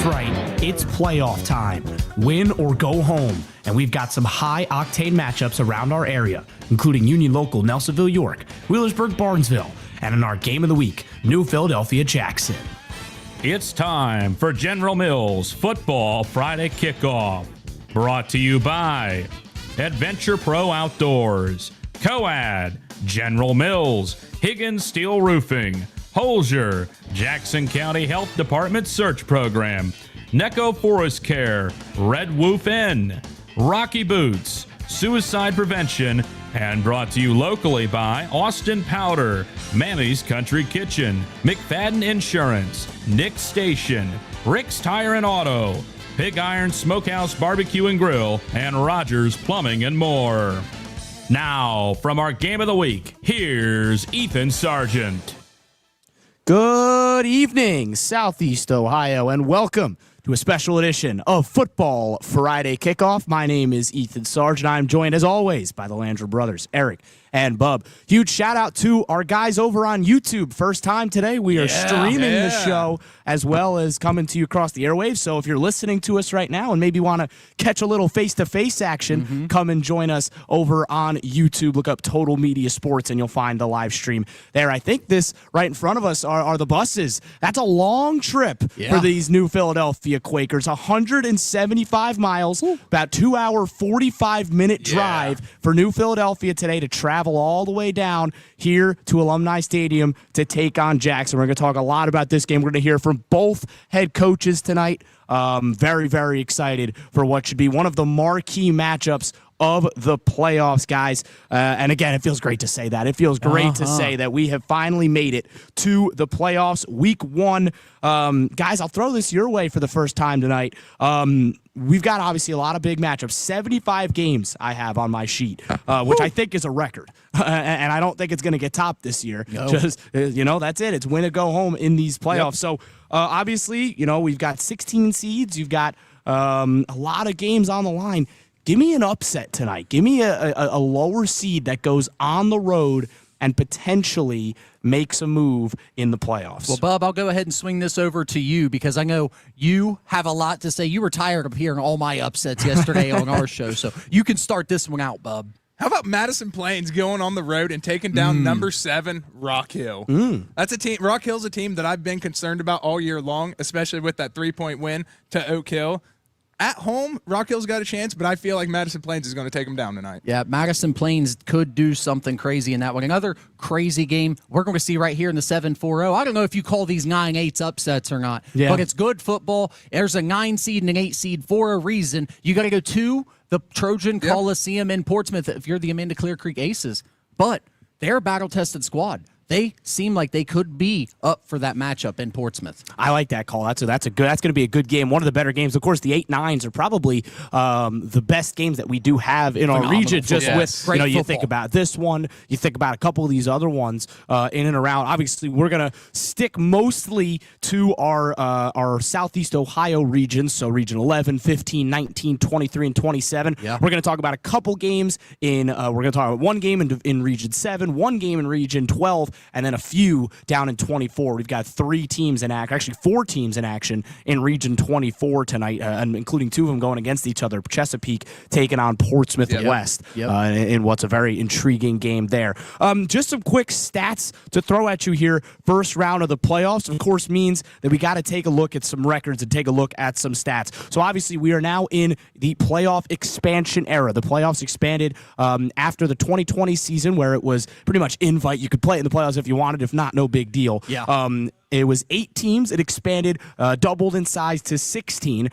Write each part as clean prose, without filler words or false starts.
That's right, it's playoff time. Win or go home. And we've got some high-octane matchups around our area, including Union Local Nelsonville York, Wheelersburg Barnesville, and in our Game of the Week, New Philadelphia Jackson. It's time for General Mills Football Friday Kickoff. Brought to you by Adventure Pro Outdoors, Coad, General Mills, Higgins Steel Roofing, Holzer, Jackson County Health Department Search Program, Necco Forest Care, Red Wolf Inn, Rocky Boots, Suicide Prevention, and brought to you locally by Austin Powder, Manny's Country Kitchen, McFadden Insurance, Nick Station, Rick's Tire and Auto, Pig Iron Smokehouse Barbecue and Grill, and Rogers Plumbing and more. Now, from our Game of the Week, here's Ethan Sargent. Good evening, Southeast Ohio, and welcome to a special edition of Football Friday Kickoff. My name is Ethan Sargent. I'm joined, as always, by the Landry brothers, Eric and Bub. Huge shout out to our guys over on YouTube. First time today, we are streaming the show as well as coming to you across the airwaves. So if you're listening to us right now and maybe want to catch a little face-to-face action, come and join us over on YouTube. Look up Total Media Sports and you'll find the live stream there. I think this right in front of us are the buses. That's a long trip for these New Philadelphia Quakers. 175 miles, about 2 hour, 45-minute drive for New Philadelphia today to travel all the way down here to Alumni Stadium to take on Jackson. We're going to talk a lot about this game. We're going to hear from both head coaches tonight. Very, very excited for what should be one of the marquee matchups of the playoffs, guys. And again, it feels great to say that. It feels great to say that we have finally made it to the playoffs. Week one. Guys, I'll throw this your way for the first time tonight. We've got obviously a lot of big matchups. 75 games I have on my sheet, which I think is a record. And I don't think it's going to get topped this year. No. Just, that's it. It's win or go home in these playoffs. So obviously, we've got 16 seeds. You've got a lot of games on the line. Give me an upset tonight. Give me a lower seed that goes on the road and potentially makes a move in the playoffs. Well, Bub, I'll go ahead and swing this over to you because I know you have a lot to say. You were tired of hearing all my upsets yesterday on our show, so you can start this one out, Bub. How about Madison Plains going on the road and taking down number 7 Rock Hill? That's a team. Rock Hill's a team that I've been concerned about all year long, especially with that 3-point win to Oak Hill. At home, Rock Hill's got a chance, but I feel like Madison Plains is going to take them down tonight. Yeah, Madison Plains could do something crazy in that one. Another crazy game we're going to see right here in the 7-4-0. I don't know if you call these 9-8s upsets or not, but it's good football. There's a 9 seed and an 8 seed for a reason. You got to go to the Trojan Coliseum in Portsmouth if you're the Amanda Clear Creek Aces. But they're a battle-tested squad. They seem like they could be up for that matchup in Portsmouth. I like that call. That's going to be a good game. One of the better games. Of course, the 8-9s are probably the best games that we do have in our region. Just with you think about this one, you think about a couple of these other ones in and around. Obviously, we're going to stick mostly to our Southeast Ohio regions. So region 11, 15, 19, 23, and 27. Yeah. We're going to talk about a couple games in. We're going to talk about one game in region 7, one game in region 12. And then a few down in 24. We've got 3 teams in action, actually 4 teams in action in Region 24 tonight, and including 2 of them going against each other. Chesapeake taking on Portsmouth West in what's a very intriguing game there. Just some quick stats to throw at you here. First round of the playoffs, of course, means that we got to take a look at some records and take a look at some stats. So obviously we are now in the playoff expansion era. The playoffs expanded after the 2020 season where it was pretty much invite. You could play in the playoffs if you wanted. If not, no big deal. It was 8 teams. It expanded, doubled in size to 16.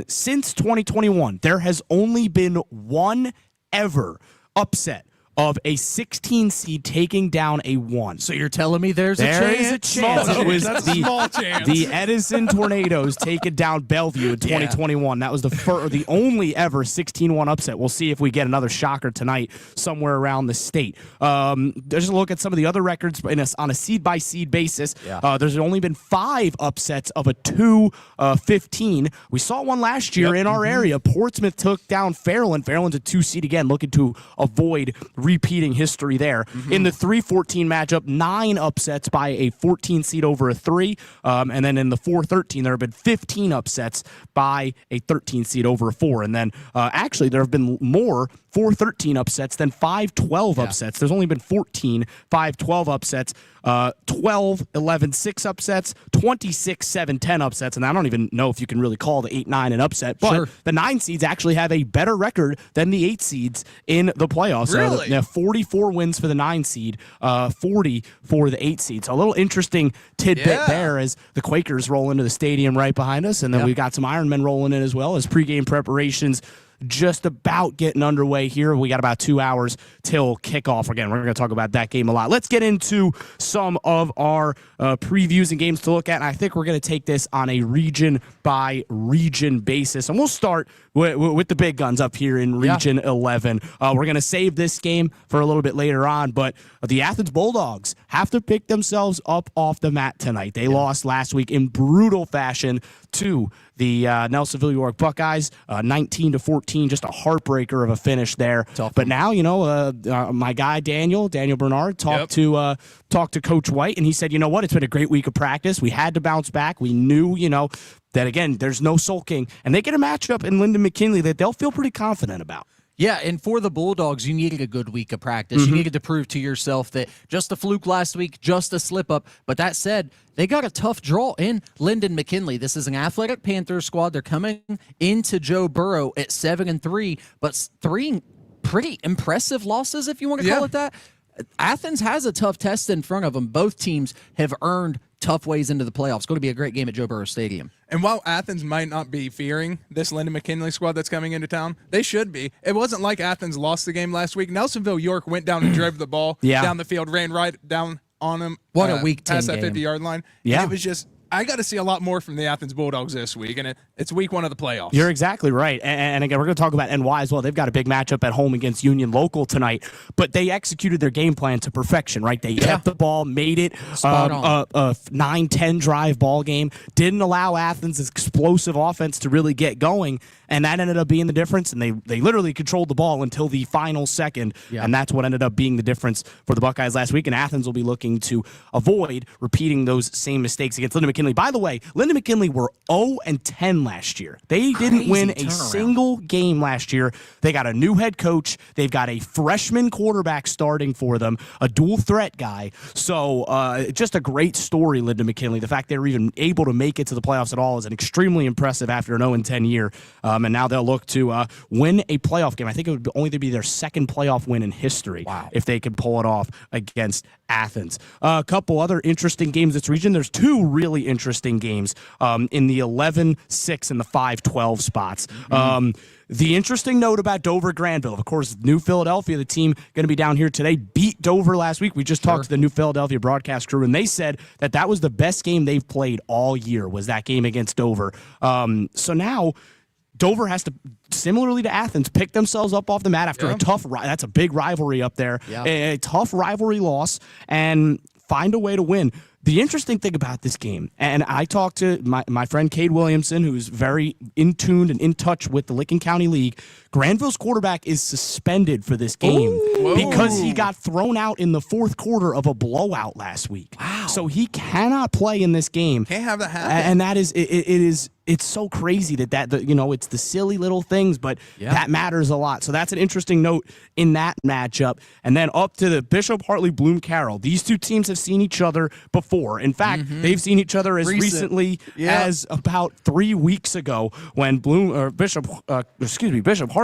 Since 2021, there has only been one ever upset of a 16 seed taking down a 1. So you're telling me there's a chance? It was small chance. The Edison Tornadoes taking down Bellevue in 2021. That was the only ever 16-1 upset. We'll see if we get another shocker tonight somewhere around the state. Just a look at some of the other records on a seed-by-seed basis. There's only been 5 upsets of a 2-15. We saw one last year in our area. Portsmouth took down Fairland. Fairland's a 2 seed again, looking to avoid repeating history there. In the 3-14 matchup, 9 upsets by a 14 seed over a 3. And then in the 4-13, there have been 15 upsets by a 13 seed over a 4. And then actually, there have been more 4-13 upsets than 5-12 upsets. There's only been 14 5-12 upsets, 12-11-6 upsets, 26-7-10 upsets, and I don't even know if you can really call the 8-9 an upset, but the 9 seeds actually have a better record than the 8 seeds in the playoffs. Really? They have 44 wins for the 9 seed, 40 for the 8 seed. So a little interesting tidbit there as the Quakers roll into the stadium right behind us, and then we've got some Ironmen rolling in as well as pregame preparations just about getting underway here. We got about 2 hours till kickoff. Again, we're going to talk about that game a lot. Let's get into some of our previews and games to look at. And I think we're going to take this on a region-by-region basis. And we'll start with the big guns up here in Region 11. We're going to save this game for a little bit later on, but the Athens Bulldogs have to pick themselves up off the mat tonight. They lost last week in brutal fashion to the Nelsonville York Buckeyes, 19-14, just a heartbreaker of a finish there. But now, my guy Daniel Bernard talked to Coach White, and he said, you know what, it's been a great week of practice. We had to bounce back. We knew, that again, there's no sulking, and they get a matchup in Lyndon McKinley that they'll feel pretty confident about. Yeah, and for the Bulldogs, you needed a good week of practice. You needed to prove to yourself that just a fluke last week, just a slip-up. But that said, they got a tough draw in Lyndon McKinley. This is an athletic Panthers squad. They're coming into Joe Burrow at 7-3, but 3 pretty impressive losses, if you want to call it that. Athens has a tough test in front of them. Both teams have earned tough ways into the playoffs. It's going to be a great game at Joe Burrow Stadium. And while Athens might not be fearing this Lyndon McKinley squad that's coming into town, they should be. It wasn't like Athens lost the game last week. Nelsonville York went down and drove the ball down the field, ran right down on them. What a week 10 past that game. 50-yard line. Yeah. And it was just, I got to see a lot more from the Athens Bulldogs this week, and it's week 1 of the playoffs. You're exactly right. And again, we're going to talk about NY as well. They've got a big matchup at home against Union Local tonight, but they executed their game plan to perfection, right? They kept the ball, made it a 9-10 drive ball game, didn't allow Athens' explosive offense to really get going, and that ended up being the difference, and they literally controlled the ball until the final second, and that's what ended up being the difference for the Buckeyes last week, and Athens will be looking to avoid repeating those same mistakes against Lyndon McKinley. By the way, Lyndon McKinley were 0-10 last year. They didn't win a single game last year. They got a new head coach. They've got a freshman quarterback starting for them, a dual threat guy. So just a great story, Lyndon McKinley. The fact they were even able to make it to the playoffs at all is an extremely impressive after an 0-10 year. And now they'll look to win a playoff game. I think it would only be their second playoff win in history if they could pull it off against Athens. A couple other interesting games this region. There's 2 really interesting games in the 11-6 and the 5-12 spots. The interesting note about Dover Granville, of course, New Philadelphia, the team going to be down here today, beat Dover last week. We just talked to the New Philadelphia broadcast crew, and they said that was the best game they've played all year, was that game against Dover. So now Dover has to, similarly to Athens, pick themselves up off the mat after a tough, that's a big rivalry up there, a tough rivalry loss, and find a way to win. The interesting thing about this game, and I talked to my friend Cade Williamson, who's very in tuned and in touch with the Licking County League. Granville's quarterback is suspended for this game because he got thrown out in the 4th quarter of a blowout last week. Wow. So he cannot play in this game. Can't have that happen. And that is, it's so crazy that it's the silly little things, but that matters a lot. So that's an interesting note in that matchup. And then up to the Bishop Hartley Bloom Carroll. These 2 teams have seen each other before. In fact, they've seen each other as recently as about 3 weeks ago when Bishop Hartley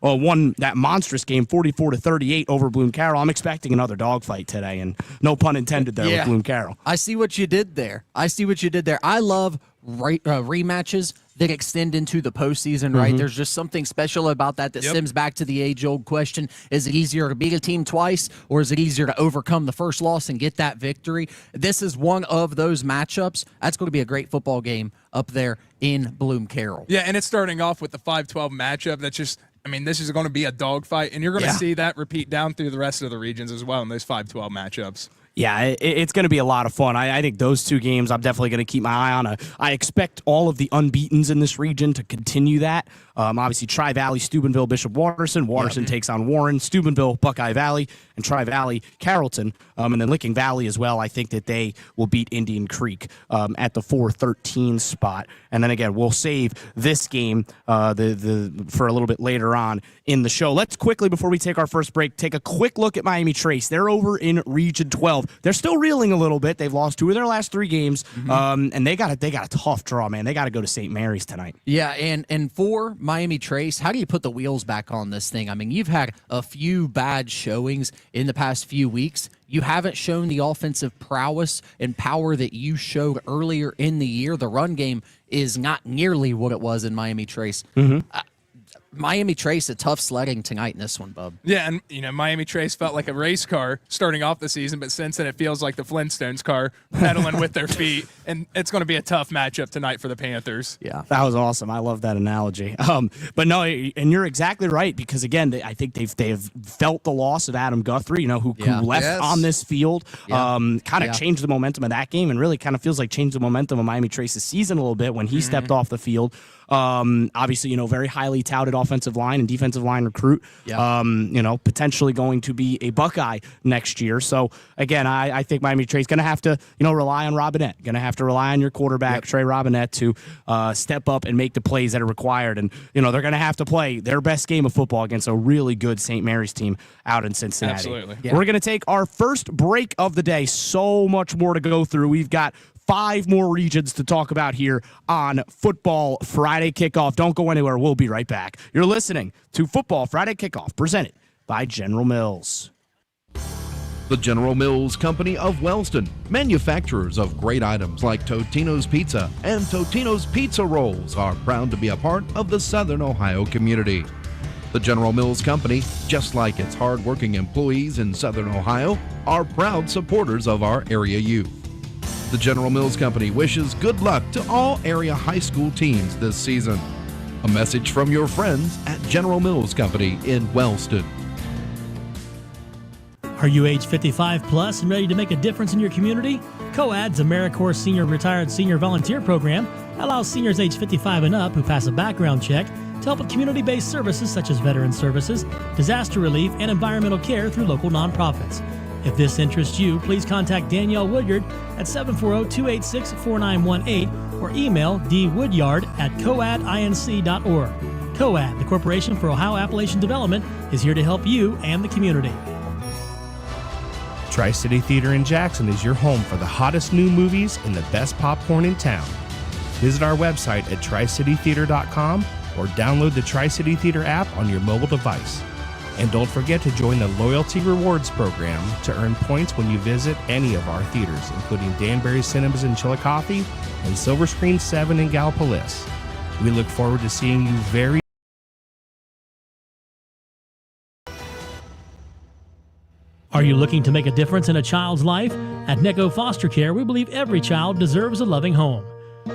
won that monstrous game 44-38 over Bloom Carroll. I'm expecting another dogfight today, and no pun intended there with Bloom Carroll. I see what you did there. I love rematches that extend into the postseason, right? There's just something special about that stems back to the age-old question: is it easier to beat a team twice, or is it easier to overcome the first loss and get that victory? This is one of those matchups. That's going to be a great football game up there in Bloom Carroll. Yeah, and it's starting off with the 5-12 matchup. That's just, this is going to be a dogfight, and you're going to see that repeat down through the rest of the regions as well in those 5-12 matchups. Yeah, it's going to be a lot of fun. I think those two games I'm definitely going to keep my eye on. I expect all of the unbeatens in this region to continue that. Obviously, Tri-Valley, Steubenville, Bishop Watterson. Watterson takes on Warren, Steubenville, Buckeye Valley, and Tri-Valley, Carrollton. And then Licking Valley as well. I think that they will beat Indian Creek at the 4-13 spot. And then again, we'll save this game for a little bit later on in the show. Let's quickly, before we take our first break, take a quick look at Miami Trace. They're over in Region 12. They're still reeling a little bit. They've lost 2 of their last 3 games, and they got a tough draw, man. They got to go to St. Mary's tonight. Yeah, and for Miami Trace, how do you put the wheels back on this thing? I mean, you've had a few bad showings in the past few weeks. You haven't shown the offensive prowess and power that you showed earlier in the year. The run game is not nearly what it was in Miami Trace. Miami Trace, a tough sledding tonight in this one, bub. Yeah, and Miami Trace felt like a race car starting off the season, but since then it feels like the Flintstones car pedaling with their feet, and it's going to be a tough matchup tonight for the Panthers. Yeah, that was awesome. I love that analogy. But no, and you're exactly right, because again, I think they've felt the loss of Adam Guthrie, who left on this field, kind of changed the momentum of that game, and really kind of feels like changed the momentum of Miami Trace's season a little bit when he stepped off the field. Obviously, very highly touted offensive line and defensive line recruit. Potentially going to be a Buckeye next year. So again, I think Miami Trace going to have to, rely on Robinette. Going to have to rely on your quarterback, Trey Robinette, to step up and make the plays that are required. And they're going to have to play their best game of football against a really good St. Mary's team out in Cincinnati. Absolutely. Yeah. We're going to take our first break of the day. So much more to go through. We've got 5 more regions to talk about here on Football Friday Kickoff. Don't go anywhere. We'll be right back. You're listening to Football Friday Kickoff, presented by General Mills. The General Mills Company of Wellston, manufacturers of great items like Totino's Pizza and Totino's Pizza Rolls, are proud to be a part of the Southern Ohio community. The General Mills Company, just like its hard-working employees in Southern Ohio, are proud supporters of our area youth. The General Mills Company wishes good luck to all area high school teams this season. A message from your friends at General Mills Company in Wellston. Are you age 55 plus and ready to make a difference in your community? COAD's AmeriCorps Senior Retired Senior Volunteer Program allows seniors age 55 and up who pass a background check to help with community-based services such as veteran services, disaster relief, and environmental care through local nonprofits. If this interests you, please contact Danielle Woodyard at 740-286-4918 or email dwoodyard@coadinc.org. COAD, the Corporation for Ohio Appalachian Development, is here to help you and the community. Tri-City Theater in Jackson is your home for the hottest new movies and the best popcorn in town. Visit our website at tricitytheater.com or download the Tri-City Theater app on your mobile device. And don't forget to join the Loyalty Rewards program to earn points when you visit any of our theaters, including Danbury Cinemas in Chillicothe and Silver Screen 7 in Gallipolis. We look forward to seeing you very Are you looking to make a difference in a child's life? At Necco Foster Care, we believe every child deserves a loving home.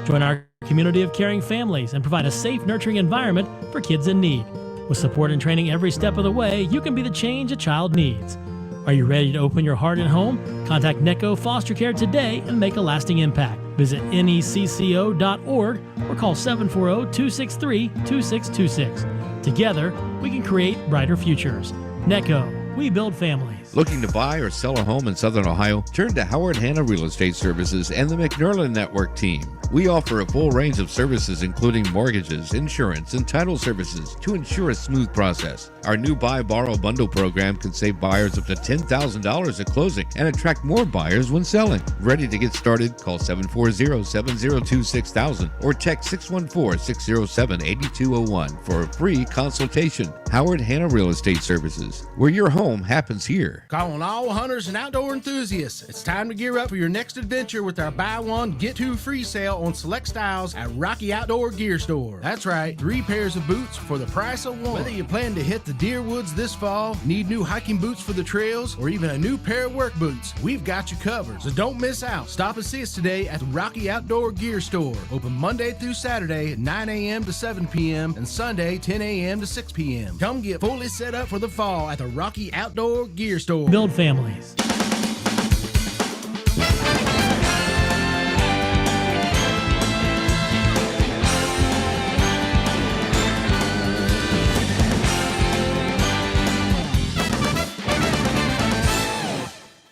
Join our community of caring families and provide a safe, nurturing environment for kids in need. With support and training every step of the way, you can be the change a child needs. Are you ready to open your heart and home? Contact Necco Foster Care today and make a lasting impact. Visit necco.org or call 740-263-2626. Together, we can create brighter futures. Necco, we build families. Looking to buy or sell a home in Southern Ohio? Turn to Howard Hanna Real Estate Services and the McNerlin Network team. We offer a full range of services including mortgages, insurance, and title services to ensure a smooth process. Our new Buy Borrow Bundle program can save buyers up to $10,000 at closing and attract more buyers when selling. Ready to get started? Call 740-702-6000 or text 614-607-8201 for a free consultation. Howard Hanna Real Estate Services, where your home happens here. Calling all hunters and outdoor enthusiasts. It's time to gear up for your next adventure with our buy one, get two free sale on select styles at Rocky Outdoor Gear Store. That's right, 3 pairs of boots for the price of 1. Whether you plan to hit the deer woods this fall, need new hiking boots for the trails, or even a new pair of work boots, we've got you covered. So don't miss out. Stop and see us today at the Rocky Outdoor Gear Store. Open Monday through Saturday, 9 a.m. to 7 p.m. and Sunday, 10 a.m. to 6 p.m. Come get fully set up for the fall at the Rocky Outdoor Gear Store. Build families.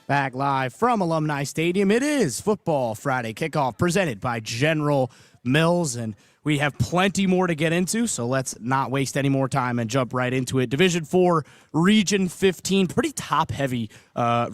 Back live from Alumni Stadium. It is Football Friday Kickoff presented by General Mills, and we have plenty more to get into, so let's not waste any more time and jump right into it. Division 4, Region 15, pretty top-heavy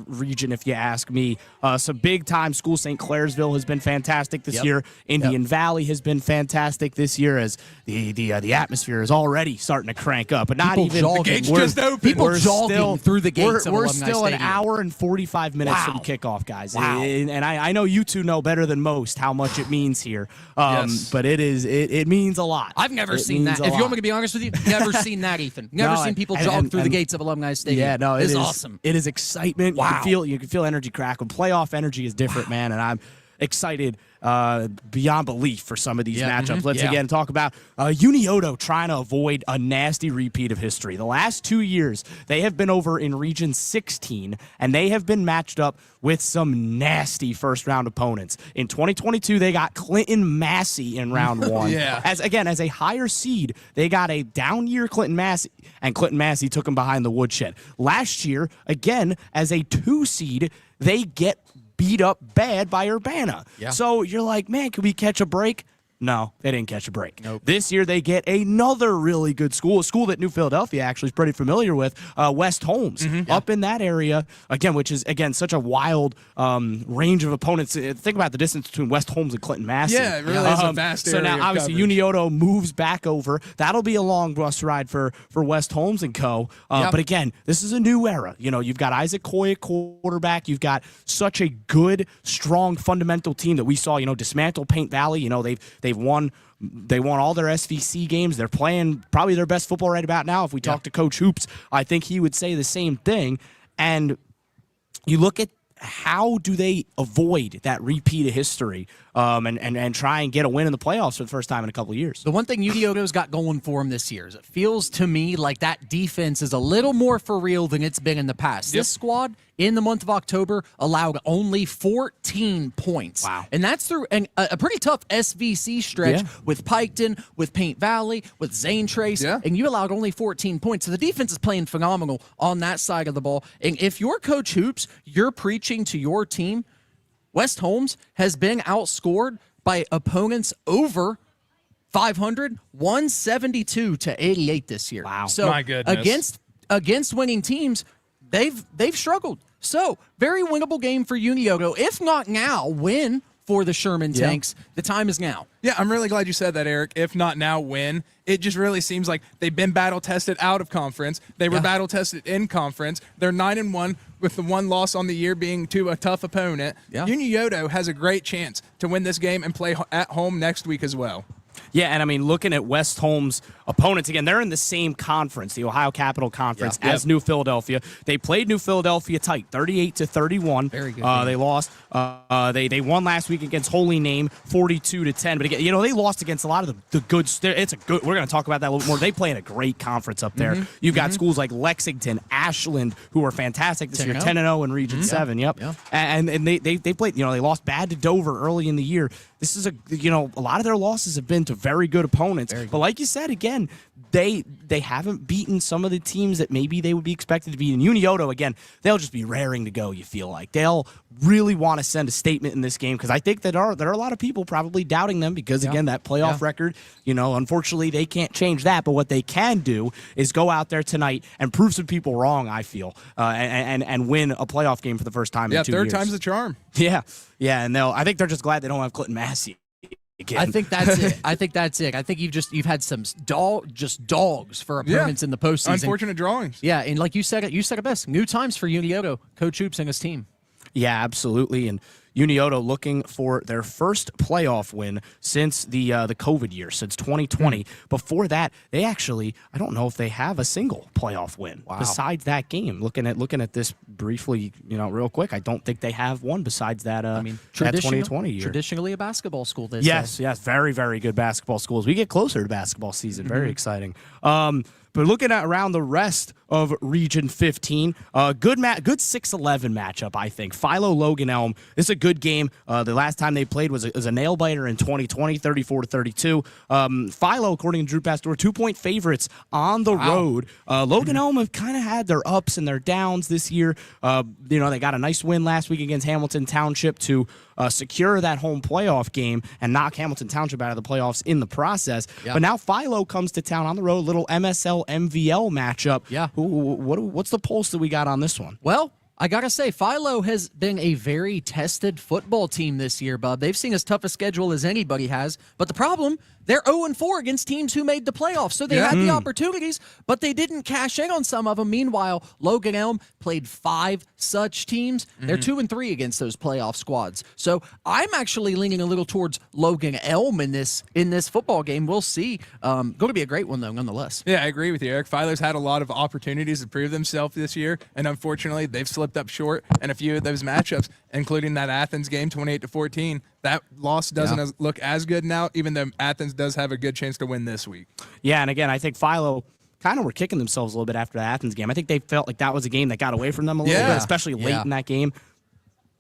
region if you ask me. Some big-time schools. St. Clairsville has been fantastic this year. Indian Valley has been fantastic this year as the atmosphere is already starting to crank up. But not People even jogging. The gates just opened. People jogging through the gates of We're Alumni still Stadium. an hour and 45 minutes from kickoff, guys. And I know you two know better than most how much it means here. Yes. But it means a lot. I've never It seen means that. a If you want lot. me to be honest with you, never seen that, Ethan. Never No, seen people and- jog and- through the and- gates of Alumni Stadium. Yeah, no, it's is awesome. It is excitement. Wow. You can feel energy crackle. Playoff energy is different, man, and I'm excited beyond belief for some of these matchups. Let's again talk about Unioto trying to avoid a nasty repeat of history. The last 2 years, they have been over in Region 16, and they have been matched up with some nasty first-round opponents. In 2022, they got Clinton Massey in round one. As a higher seed, they got a down year Clinton Massey, and Clinton Massey took them behind the woodshed. Last year, again, as a 2 seed, they get beat up bad by Urbana. So you're like, man, can we catch a break? No, they didn't catch a break. This year they get another really good school, a school that New Philadelphia actually is pretty familiar with, West Holmes, up in that area, again, which is, again, such a wild range of opponents. Think about the distance between West Holmes and Clinton Massey. Yeah, it really is a vast So area now, of obviously, coverage. Unioto moves back over. That'll be a long bus ride for West Holmes and co. But again, this is a new era. You know, you've got Isaac Coy at quarterback. You've got such a good, strong, fundamental team that we saw, dismantle Paint Valley. They've won all their SVC games. They're playing probably their best football right about now. If we talk to Coach Hoops, I think he would say the same thing. And you look at how do they avoid that repeat of history and try and get a win in the playoffs for the first time in a couple of years. The one thing Unioto's got going for him this year is it feels to me like that defense is a little more for real than it's been in the past. This squad in the month of October allowed only 14 points. Wow. And that's through a pretty tough SVC stretch with Piketon, with Paint Valley, with Zane Trace, and you allowed only 14 points. So the defense is playing phenomenal on that side of the ball. And if you're Coach Hoops, you're preaching to your team, West Holmes has been outscored by opponents over 500, 172 to 88 this year. Wow. So My goodness. against winning teams, they've struggled. So very winnable game for Unioto. If not now, win for the Sherman Tanks. The time is now. Yeah, I'm really glad you said that, Eric. If not now, when. It just really seems like they've been battle-tested out of conference. They were battle-tested in conference. They're 9-1 with the one loss on the year being to a tough opponent. Unioto has a great chance to win this game and play at home next week as well. Yeah, and I mean, looking at West Holmes' opponents, again, they're in the same conference, the Ohio Capital Conference, as New Philadelphia. They played New Philadelphia tight, 38-31. Very good They lost. They won last week against Holy Name, 42-10. But again, they lost against a lot of the good. It's a good. We're going to talk about that a little more. They play in a great conference up there. You've got schools like Lexington, Ashland, who are fantastic this year, 10-0 in Region 7. Yep. And they played. They lost bad to Dover early in the year. This is a lot of their losses have been to very good opponents. But like you said, again, they haven't beaten some of the teams that maybe they would be expected to beat. In Unioto, again, they'll just be raring to go, you feel like. They'll really want to send a statement in this game because I think that there are a lot of people probably doubting them because, again, that playoff record, unfortunately they can't change that. But what they can do is go out there tonight and prove some people wrong, I feel, and win a playoff game for the first time in 2 years. Third time's the charm. Yeah, and I think they're just glad they don't have Clinton Massey again. I think that's it. I think you've had some dogs for opponents in the postseason. Unfortunate drawings. Yeah, and like you said it best. New times for Unioto, Coach Hoops and his team. Yeah, absolutely. And Unioto looking for their first playoff win since the COVID year, since 2020. Before that, they actually, I don't know if they have a single playoff win besides that game. Looking at this briefly, real quick, I don't think they have one besides that. That 2020 year. Traditionally a basketball school. Yes, very, very good basketball schools. We get closer to basketball season. Very exciting. But looking at around the rest of Region 15, good 6-11 matchup, I think. Philo Logan Elm. This is a good game. The last time they played was a nail biter in 2020, 34-32. Philo, according to Drew Pastor, 2-point favorites on the road. Logan Elm have kind of had their ups and their downs this year. They got a nice win last week against Hamilton Township to secure that home playoff game and knock Hamilton Township out of the playoffs in the process. Yep. But now Philo comes to town on the road, little MSL MVL matchup. Yeah. What's the pulse that we got on this one? Well, I got to say, Philo has been a very tested football team this year, Bub. They've seen as tough a schedule as anybody has. But the problem, they're 0-4 against teams who made the playoffs. So they had the opportunities, but they didn't cash in on some of them. Meanwhile, Logan Elm played 5 such teams. They're 2-3 against those playoff squads. So I'm actually leaning a little towards Logan Elm in this football game. We'll see. Going to be a great one, though, nonetheless. Yeah, I agree with you, Eric. Philo's had a lot of opportunities to prove themselves this year, and unfortunately, they've slipped up short in a few of those matchups, including that Athens game, 28-14. That loss doesn't look as good now, even though Athens does have a good chance to win this week. Yeah, and again, I think Philo kind of were kicking themselves a little bit after the Athens game. I think they felt like that was a game that got away from them a little bit, especially late in that game.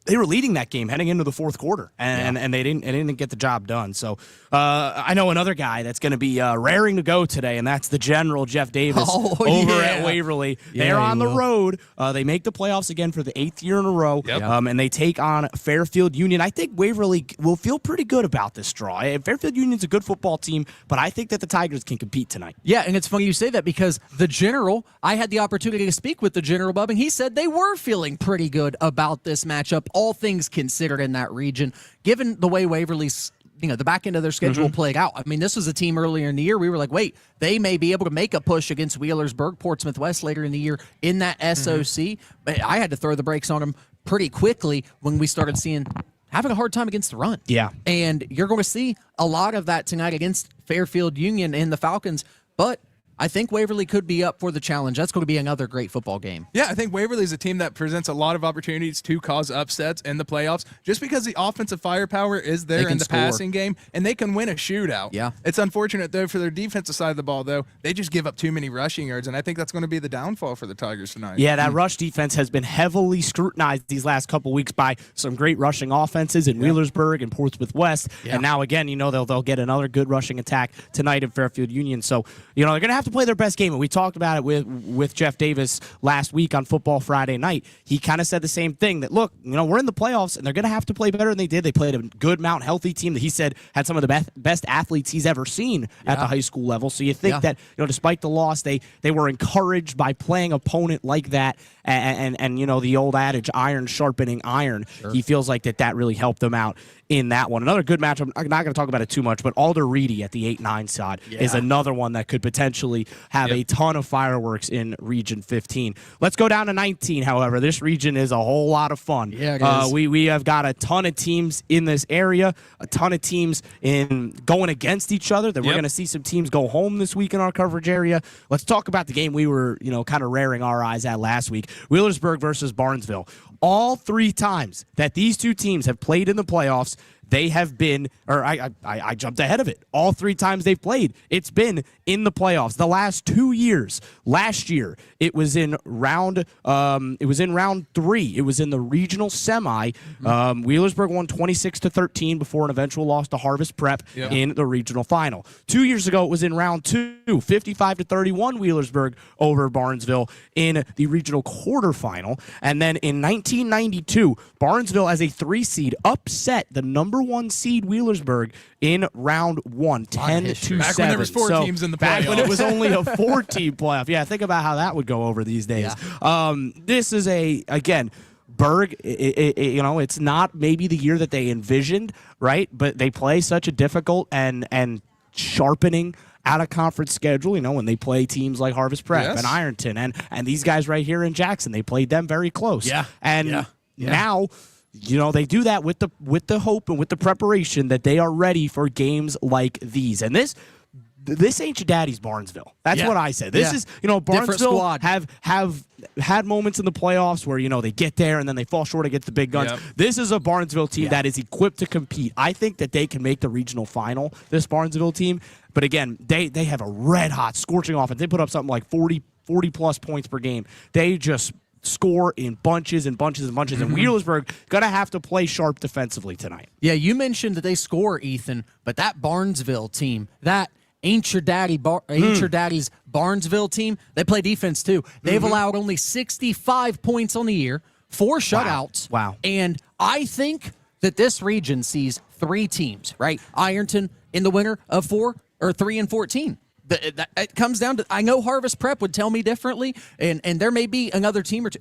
They were leading that game heading into the fourth quarter, and they didn't get the job done. So I know another guy that's going to be raring to go today, and that's the General Jeff Davis over at Waverly. They're on the road. They make the playoffs again for the 8th year in a row, and they take on Fairfield Union. I think Waverly will feel pretty good about this draw. Fairfield Union's a good football team, but I think that the Tigers can compete tonight. Yeah, and it's funny you say that because the General, I had the opportunity to speak with the General, Bub, and he said they were feeling pretty good about this matchup, all things considered in that region, given the way Waverly's, the back end of their schedule played out. I mean, this was a team earlier in the year. We were like, wait, they may be able to make a push against Wheelersburg, Portsmouth West later in the year in that SOC. But I had to throw the brakes on them pretty quickly when we started seeing having a hard time against the run. Yeah. And you're going to see a lot of that tonight against Fairfield Union and the Falcons. But I think Waverly could be up for the challenge. That's going to be another great football game. Yeah, I think Waverly's a team that presents a lot of opportunities to cause upsets in the playoffs just because the offensive firepower is there in the passing game, and they can win a shootout. Yeah. It's unfortunate, though, for their defensive side of the ball, though. They just give up too many rushing yards, and I think that's going to be the downfall for the Tigers tonight. Yeah, that rush defense has been heavily scrutinized these last couple weeks by some great rushing offenses in Wheelersburg and Portsmouth West. Yeah. And now, again, they'll get another good rushing attack tonight in Fairfield Union. So, they're going to have to play their best game, and we talked about it with Jeff Davis last week on Football Friday Night. He kind of said the same thing, that, look, we're in the playoffs, and they're going to have to play better than they did. They played a good Mount Healthy team that he said had some of the best athletes he's ever seen at the high school level. So you think that, despite the loss, they were encouraged by playing an opponent like that, and the old adage, iron sharpening iron. Sure. He feels like that really helped them out in that one. Another good matchup, I'm not going to talk about it too much, but Alder Reedy at the 8-9 side is another one that could potentially have a ton of fireworks in Region 15. Let's go down to 19, however. This region is a whole lot of fun. Yeah, it is. We have got a ton of teams in this area, a ton of teams going against each other, that we're going to see some teams go home this week in our coverage area. Let's talk about the game we were, kind of rearing our eyes at last week. Wheelersburg versus Barnesville. All 3 times that these two teams have played in the playoffs, they have been, or I jumped ahead of it. All 3 times they've played, it's been in the playoffs. The last 2 years, last year, it was in round 3. It was in the regional semi. Wheelersburg won 26-13 before an eventual loss to Harvest Prep in the regional final. 2 years ago, it was in round 2, 55-31 Wheelersburg over Barnesville in the regional quarterfinal. And then in 1992, Barnesville as a 3 seed upset the number 1 seed Wheelersburg in round 1, 10-7. Back when there was 4 teams in the playoffs. Back when it was only a 4-team playoff. Yeah, think about how that would go over these days. Yeah. This is Berg, it's not maybe the year that they envisioned, right? But they play such a difficult and sharpening out-of-conference schedule, when they play teams like Harvest Prep and Ironton and these guys right here in Jackson. They played them very close. Yeah. And now, they do that with the hope and with the preparation that they are ready for games like these. And this this ain't your daddy's Barnesville. That's what I said. This is, Barnesville have had moments in the playoffs where, they get there and then they fall short against the big guns. Yep. This is a Barnesville team that is equipped to compete. I think that they can make the regional final, this Barnesville team. But again, they have a red-hot, scorching offense. They put up something like 40-plus points per game. They just score in bunches and bunches and bunches. And Wheelersburg going to have to play sharp defensively tonight. Yeah, you mentioned that they score, Ethan, but that Barnesville team, that ain't your daddy's Barnesville team, they play defense too. They've allowed only 65 points on the year, 4 shutouts. Wow. And I think that this region sees 3 teams, right? Ironton in the winner of 3 and 14. It comes down to, I know Harvest Prep would tell me differently, and there may be another team or two.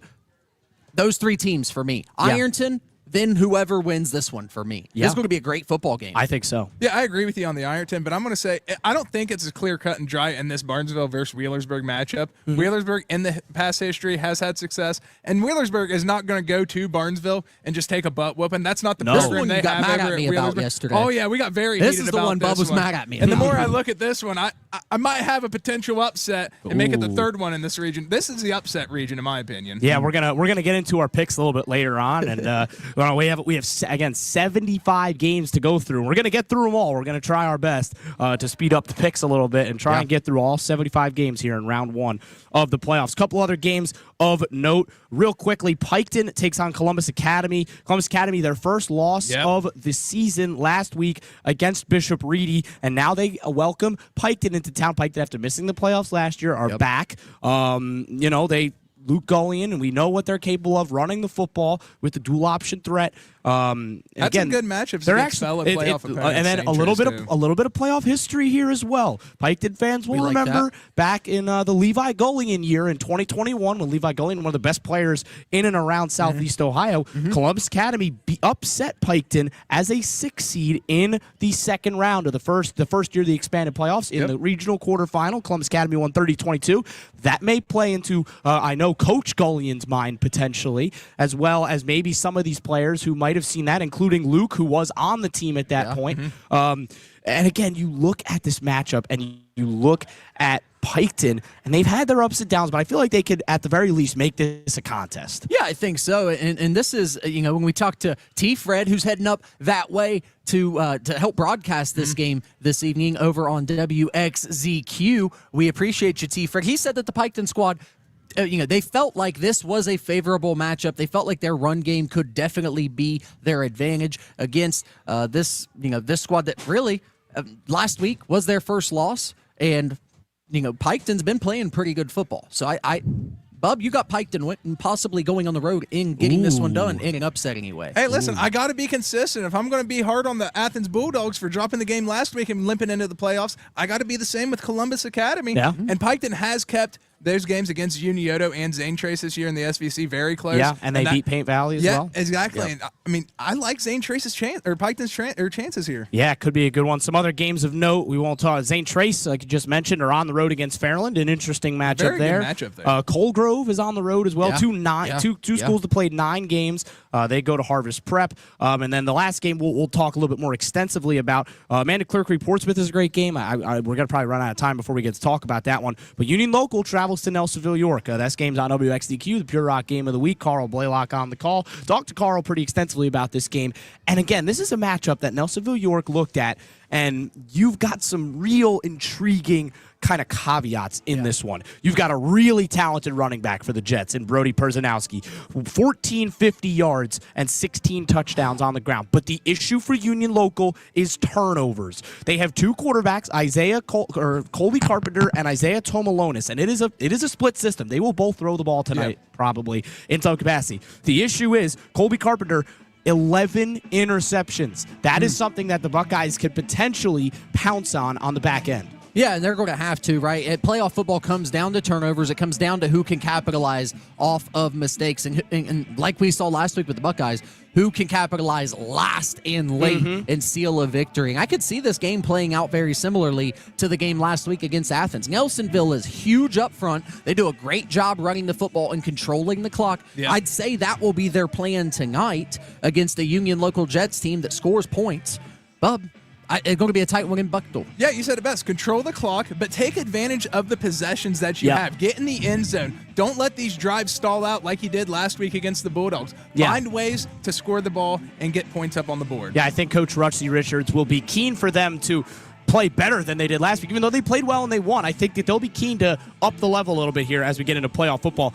Those 3 teams for me. Yeah. Ironton, then whoever wins this one for me. Yeah. This is going to be a great football game. I think so. Yeah, I agree with you on the Ironton, but I'm going to say I don't think it's as clear cut and dry in this Barnesville versus Wheelersburg matchup. Wheelersburg in the past history has had success, and Wheelersburg is not going to go to Barnesville and just take a butt whooping. That's not the program they have mad over at me at about Wheelersburg. yesterday. Oh yeah, we got very This heated is the about one Bub was mad at me And the about. more I look at this one, I might have a potential upset and make it the 3rd one in this region. This is the upset region, in my opinion. Yeah, we're gonna get into our picks a little bit later on, and we have again 75 games to go through. We're gonna get through them all. We're gonna try our best to speed up the picks a little bit and try and get through all 75 games here in round 1 of the playoffs. Couple other games of note, real quickly. Piketon takes on Columbus Academy. Columbus Academy, their first loss of the season last week against Bishop Reedy, and now they welcome Piketon into town. Piketon, after missing the playoffs last year, are back. Luke Gullion, and we know what they're capable of, running the football with the dual option threat. That's again, a good matchup. They're Against actually fellow playoff opponents, and then St. a little Trace, bit too. of playoff history here as well. Piketon fans will like remember back in the Levi Gullion year in 2021 when Levi Gullion, one of the best players in and around Southeast Ohio, Columbus Academy upset Piketon as a 6th seed in the second round of the first year of the expanded playoffs in the regional quarterfinal. Columbus Academy won 30-22. That may play into I know Coach Gullion's mind potentially, as well as maybe some of these players who might have seen that, including Luke, who was on the team at that point. And again, you look at this matchup and you look at Piketon, and they've had their ups and downs, but I feel like they could, at the very least, make this a contest. Yeah, I think so. And this is, when we talk to T. Fred, who's heading up that way to help broadcast this game this evening over on WXZQ. We appreciate you, T. Fred. He said that the Piketon squad, they felt like this was a favorable matchup. They felt like their run game could definitely be their advantage against this squad that really last week was their first loss, and Piketon's been playing pretty good football. So Bub, you got Piketon possibly going on the road in getting this one done in an upset anyway. Hey, listen, I got to be consistent. If I'm going to be hard on the Athens Bulldogs for dropping the game last week and limping into the playoffs, I got to be the same with Columbus Academy. Yeah. And Piketon has kept those games against Unioto and Zane Trace this year in the SVC very close. Yeah, and they beat Paint Valley as well. Yeah, exactly. Yeah. And I mean, I like Zane Trace's chance or Piketon's chances here. Yeah, it could be a good one. Some other games of note we won't talk. Zane Trace, like you just mentioned, are on the road against Fairland. An interesting matchup Very there. good matchup there. Colgrove is on the road as well. Yeah. Two schools that played 9 games. They go to Harvest Prep. And then the last game we'll talk a little bit more extensively about. Amanda Clerk Portsmouth is a great game. We're going to probably run out of time before we get to talk about that one. But Union Local travels to Nelsonville, York. That game's on WXDQ, the Pure Rock Game of the Week. Carl Blaylock on the call. Talked to Carl pretty extensively about this game. And again, this is a matchup that Nelsonville, York looked at, and you've got some real intriguing kind of caveats in this one. You've got a really talented running back for the Jets in Brody Perzanowski, 1450 yards and 16 touchdowns on the ground. But the issue for Union Local is turnovers. They have 2 quarterbacks, Colby Carpenter and Isaiah Tomalonis, and it is a split system. They will both throw the ball tonight, probably in some capacity. The issue is Colby Carpenter, 11 interceptions. That is something that the Buckeyes could potentially pounce on the back end. Yeah, and they're going to have to, right? Playoff football comes down to turnovers. It comes down to who can capitalize off of mistakes. And like we saw last week with the Buckeyes, who can capitalize last and late and seal a victory. And I could see this game playing out very similarly to the game last week against Athens. Nelsonville is huge up front. They do a great job running the football and controlling the clock. Yeah. I'd say that will be their plan tonight against the Union Local Jets team that scores points. Bub, It's going to be a tight one in Buckle. Yeah, you said it best. Control the clock, but take advantage of the possessions that you have. Get in the end zone. Don't let these drives stall out like you did last week against the Bulldogs. Find ways to score the ball and get points up on the board. Yeah, I think Coach Rusty Richards will be keen for them to play better than they did last week. Even though they played well and they won, I think that they'll be keen to up the level a little bit here as we get into playoff football.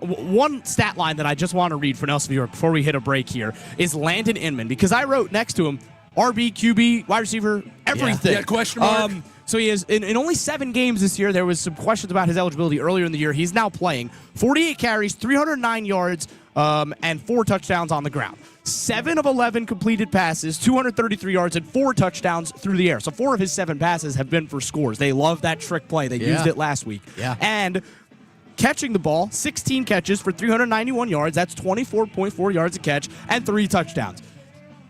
One stat line that I just want to read for Nelson Viewer before we hit a break here is Landon Inman, because I wrote next to him RB, QB, wide receiver, everything. Yeah, question mark. So he is in only 7 games this year. There was some questions about his eligibility earlier in the year. He's now playing 48 carries, 309 yards, and 4 touchdowns on the ground. 7 of 11 completed passes, 233 yards, and 4 touchdowns through the air. So 4 of his 7 passes have been for scores. They love that trick play. They used it last week. Yeah. And catching the ball, 16 catches for 391 yards. That's 24.4 yards a catch and 3 touchdowns.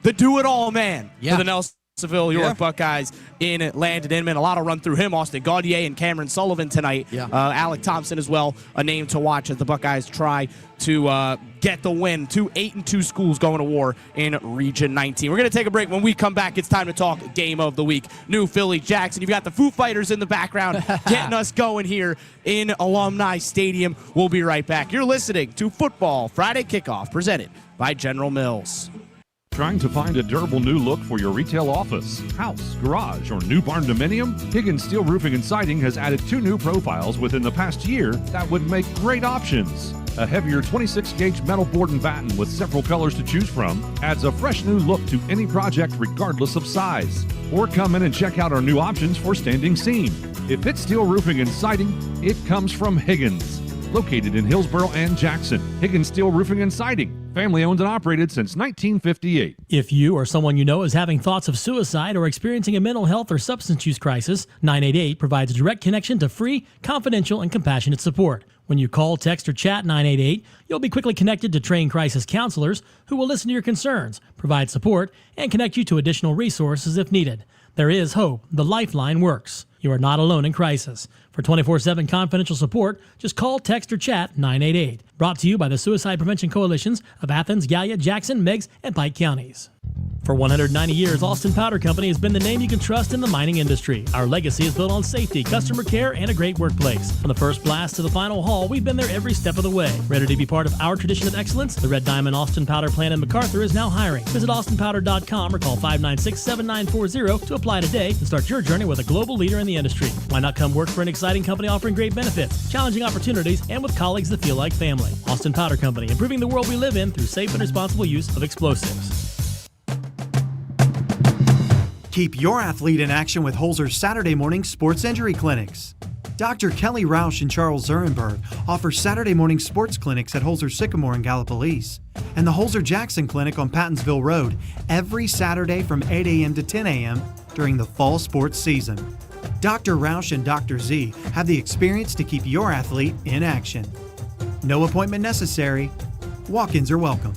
The do-it-all man for the Nelsonville York Buckeyes in Landon Inman. A lot to run through him. Austin Gaudier and Cameron Sullivan tonight. Alec Thompson as well, a name to watch as the Buckeyes try to get the win. 2 8-2 schools going to war in Region 19. We're going to take a break. When we come back, it's time to talk Game of the Week. New Philly Jackson. You've got the Foo Fighters in the background getting us going here in Alumni Stadium. We'll be right back. You're listening to Football Friday Kickoff, presented by General Mills. Trying to find a durable new look for your retail office, house, garage, or new barn dominium? Higgins Steel Roofing and Siding has added 2 new profiles within the past year that would make great options. A heavier 26-gauge metal board and batten with several colors to choose from adds a fresh new look to any project regardless of size. Or come in and check out our new options for standing seam. If it's steel roofing and siding, it comes from Higgins. Located in Hillsboro and Jackson, Higgins Steel Roofing and Siding. Family owned and operated since 1958. If you or someone you know is having thoughts of suicide or experiencing a mental health or substance use crisis, 988 provides a direct connection to free, confidential, and compassionate support. When you call, text, or chat 988, you'll be quickly connected to trained crisis counselors who will listen to your concerns, provide support, and connect you to additional resources if needed. There is hope. The Lifeline works. You are not alone in crisis. For 24/7 confidential support, just call, text, or chat 988. Brought to you by the Suicide Prevention Coalitions of Athens, Gallia, Jackson, Meigs, and Pike counties. For 190 years, Austin Powder Company has been the name you can trust in the mining industry. Our legacy is built on safety, customer care, and a great workplace. From the first blast to the final haul, we've been there every step of the way. Ready to be part of our tradition of excellence? The Red Diamond Austin Powder plant in MacArthur is now hiring. Visit austinpowder.com or call 596-7940 to apply today and start your journey with a global leader in the industry. Why not come work for an exciting company offering great benefits, challenging opportunities, and with colleagues that feel like family? Austin Powder Company, improving the world we live in through safe and responsible use of explosives. Keep your athlete in action with Holzer's Saturday morning sports injury clinics. Dr. Kelly Rausch and Charles Zurenberg offer Saturday morning sports clinics at Holzer Sycamore in Gallipolis and the Holzer Jackson Clinic on Pattonsville Road every Saturday from 8 a.m. to 10 a.m. during the fall sports season. Dr. Rausch and Dr. Z have the experience to keep your athlete in action. No appointment necessary. Walk-ins are welcome.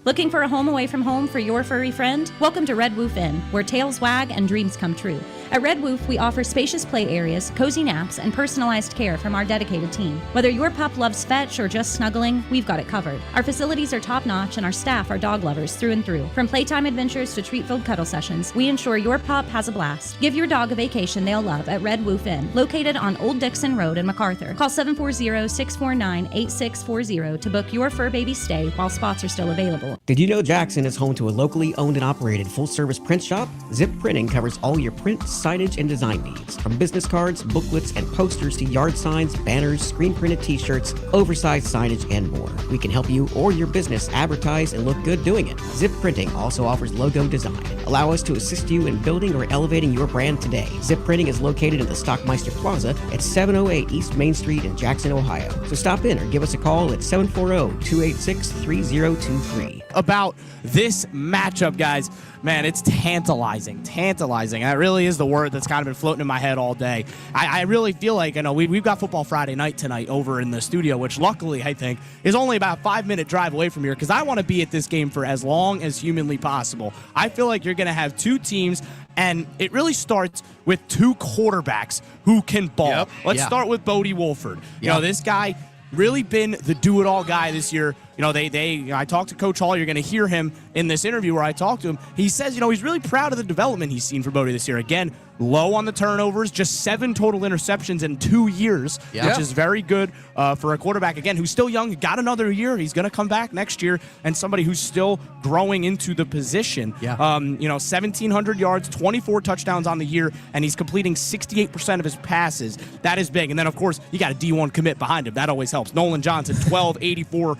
Looking for a home away from home for your furry friend? Welcome to Red Woof Inn, where tails wag and dreams come true. At Red Woof, we offer spacious play areas, cozy naps, and personalized care from our dedicated team. Whether your pup loves fetch or just snuggling, we've got it covered. Our facilities are top-notch, and our staff are dog lovers through and through. From playtime adventures to treat-filled cuddle sessions, we ensure your pup has a blast. Give your dog a vacation they'll love at Red Woof Inn, located on Old Dixon Road in MacArthur. Call 740-649-8640 to book your fur baby stay while spots are still available. Did you know Jackson is home to a locally owned and operated full-service print shop? Zip Printing covers all your print, signage, and design needs. From business cards, booklets, and posters to yard signs, banners, screen-printed t-shirts, oversized signage, and more. We can help you or your business advertise and look good doing it. Zip Printing also offers logo design. Allow us to assist you in building or elevating your brand today. Zip Printing is located in the Stockmeister Plaza at 708 East Main Street in Jackson, Ohio. So stop in or give us a call at 740-286-3023. About this matchup, guys, man, it's tantalizing. That really is the word that's kind of been floating in my head all day. I really feel like, we've got Football Friday night tonight over in the studio, which luckily, I think, is only about a 5-minute drive away from here because I want to be at this game for as long as humanly possible. I feel like you're going to have 2 teams, and it really starts with 2 quarterbacks who can ball. Let's start with Bodie Wolford. You know, this guy really been the do-it-all guy this year. I talked to Coach Hall. You're going to hear him in this interview where I talked to him. He says, he's really proud of the development he's seen for Bodie this year. Again, low on the turnovers, just 7 total interceptions in 2 years, which is very good for a quarterback, again, who's still young, got another year. He's going to come back next year, and somebody who's still growing into the position. 1,700 yards, 24 touchdowns on the year, and he's completing 68% of his passes. That is big. And then, of course, you got a D1 commit behind him. That always helps. Nolan Johnson, 1,284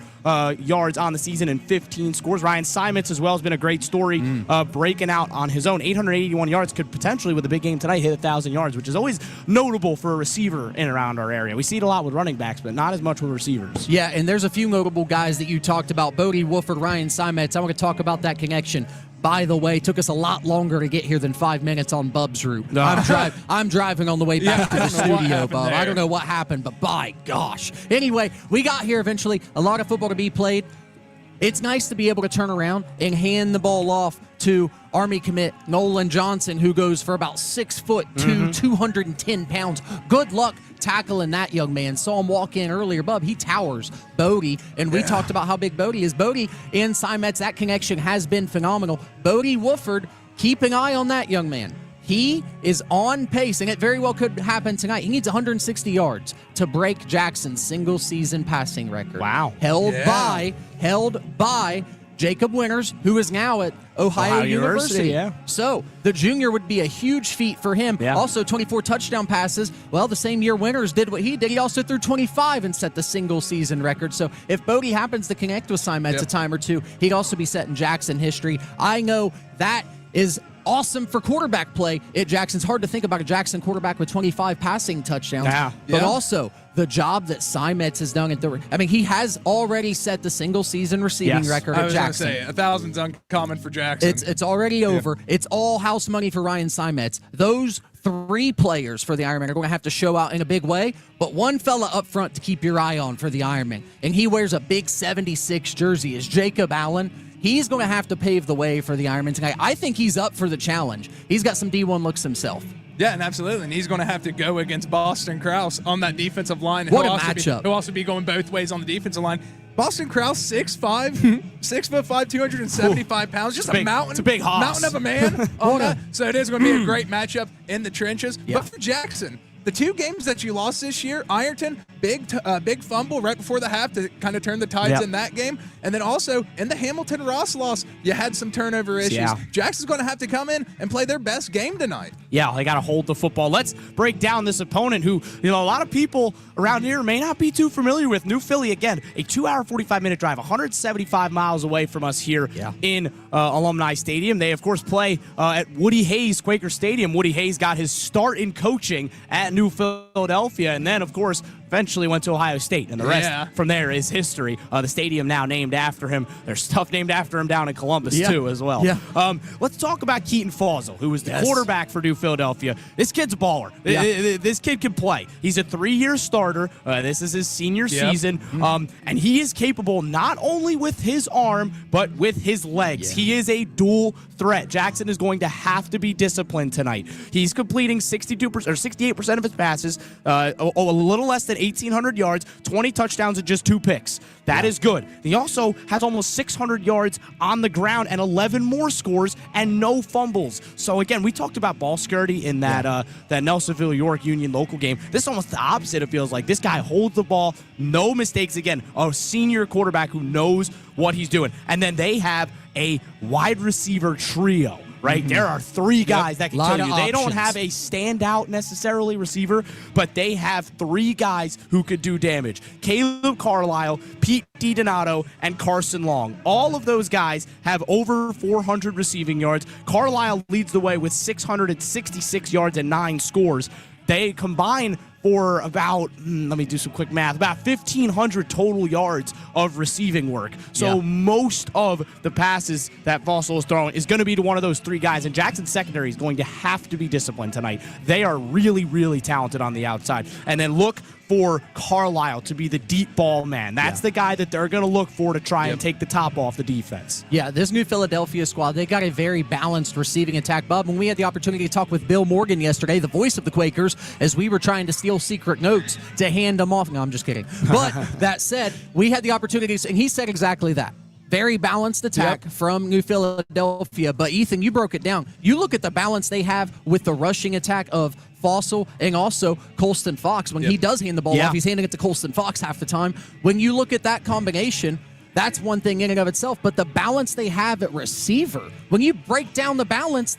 yards on the season and 15 scores. Ryan Simons as well has been a great story, breaking out on his own. 881 yards, could potentially, with a big game tonight, hit 1,000 yards, which is always notable for a receiver in and around our area. We see it a lot with running backs, but not as much with receivers. Yeah, and there's a few notable guys that you talked about. Bodie Wolford, Ryan Simons. I want to talk about that connection. By the way, took us a lot longer to get here than 5 minutes on Bub's route. I'm driving on the way back to the studio, Bub. I don't know what happened, but by gosh. Anyway, we got here eventually. A lot of football to be played. It's nice to be able to turn around and hand the ball off to Army commit Nolan Johnson, who goes for about 6'2", 210 pounds. Good luck tackling that young man. Saw him walk in earlier, Bub. He towers Bodie, and we talked about how big Bodie is. Bodie and Simons, that connection has been phenomenal. Bodie Wolford, keep an eye on that young man. He is on pace, and it very well could happen tonight. He needs 160 yards to break Jackson's single-season passing record. Wow. Held by Jacob Winters, who is now at Ohio University. So the junior would be a huge feat for him. Also 24 touchdown passes. Well, the same year Winters did what he did, he also threw 25 and set the single-season record. So if Bodie happens to connect with Simons a time or two, he'd also be setting Jackson history. I know that is awesome for quarterback play at Jackson. It's hard to think about a Jackson quarterback with 25 passing touchdowns. But also the job that Simons has done he has already set the single season receiving record at Jackson. I was going to say, 1,000's uncommon for Jackson. It's already over. It's all house money for Ryan Simons. Those 3 players for the Ironman are going to have to show out in a big way, but one fella up front to keep your eye on for the Ironman, and he wears a big 76 jersey, is Jacob Allen. He's going to have to pave the way for the Ironman tonight. I think he's up for the challenge. He's got some D1 looks himself. Yeah, and absolutely. And he's going to have to go against Boston Krause on that defensive line. What a matchup. He'll also be going both ways on the defensive line. Boston Krause, 6'5", 6'5", 275 pounds. Just a mountain. It's a big hoss. Mountain of a man. So it is going to be a great matchup in the trenches. But for Jackson, the 2 games that you lost this year, Ironton, big fumble right before the half to kind of turn the tides in that game. And then also in the Hamilton-Ross loss, you had some turnover issues. Jackson's going to have to come in and play their best game tonight. Yeah, they got to hold the football. Let's break down this opponent who, a lot of people around here may not be too familiar with. New Philly, again, a 2-hour, 45-minute drive, 175 miles away from us here in Alumni Stadium. They, of course, play at Woody Hayes Quaker Stadium. Woody Hayes got his start in coaching at New Philadelphia, and then, of course, eventually went to Ohio State, and the rest from there is history. The stadium now named after him. There's stuff named after him down in Columbus, too, as well. Let's talk about Keaton Fausel, who was the quarterback for New Philadelphia. This kid's a baller. This kid can play. He's a 3-year starter. This is his senior season, and he is capable not only with his arm, but with his legs. He is a dual threat. Jackson is going to have to be disciplined tonight. He's completing 62% or 68% of his passes, a little less than 1,800 yards, 20 touchdowns, and just 2 picks. That is good. He also has almost 600 yards on the ground and 11 more scores and no fumbles. So again, we talked about ball security in that that Nelsonville York Union local game. This is almost the opposite. It feels like this guy holds the ball, no mistakes. Again, a senior quarterback who knows what he's doing. And then they have a wide receiver trio. Right? There are 3 guys that can tell you. They don't have a standout necessarily receiver, but they have 3 guys who could do damage. Caleb Carlisle, Pete DiDonato, and Carson Long. All of those guys have over 400 receiving yards. Carlisle leads the way with 666 yards and 9 scores. They combine for about, let me do some quick math, about 1,500 total yards of receiving work. So most of the passes that Fausel is throwing is going to be to one of those 3 guys, and Jackson's secondary is going to have to be disciplined tonight. They are really, really talented on the outside. And then look for Carlisle to be the deep ball man. That's the guy that they're going to look for to try and take the top off the defense. Yeah, this new Philadelphia squad, they got a very balanced receiving attack. Bub, when we had the opportunity to talk with Bill Morgan yesterday, the voice of the Quakers, as we were trying to steal secret notes to hand them off. No, I'm just kidding. But that said, we had the opportunities, and he said exactly that. Very balanced attack from New Philadelphia. But, Ethan, you broke it down. You look at the balance they have with the rushing attack of Fossil and also Colston Fox. When he does hand the ball off, he's handing it to Colston Fox half the time. When you look at that combination, that's one thing in and of itself. But the balance they have at receiver, when you break down the balance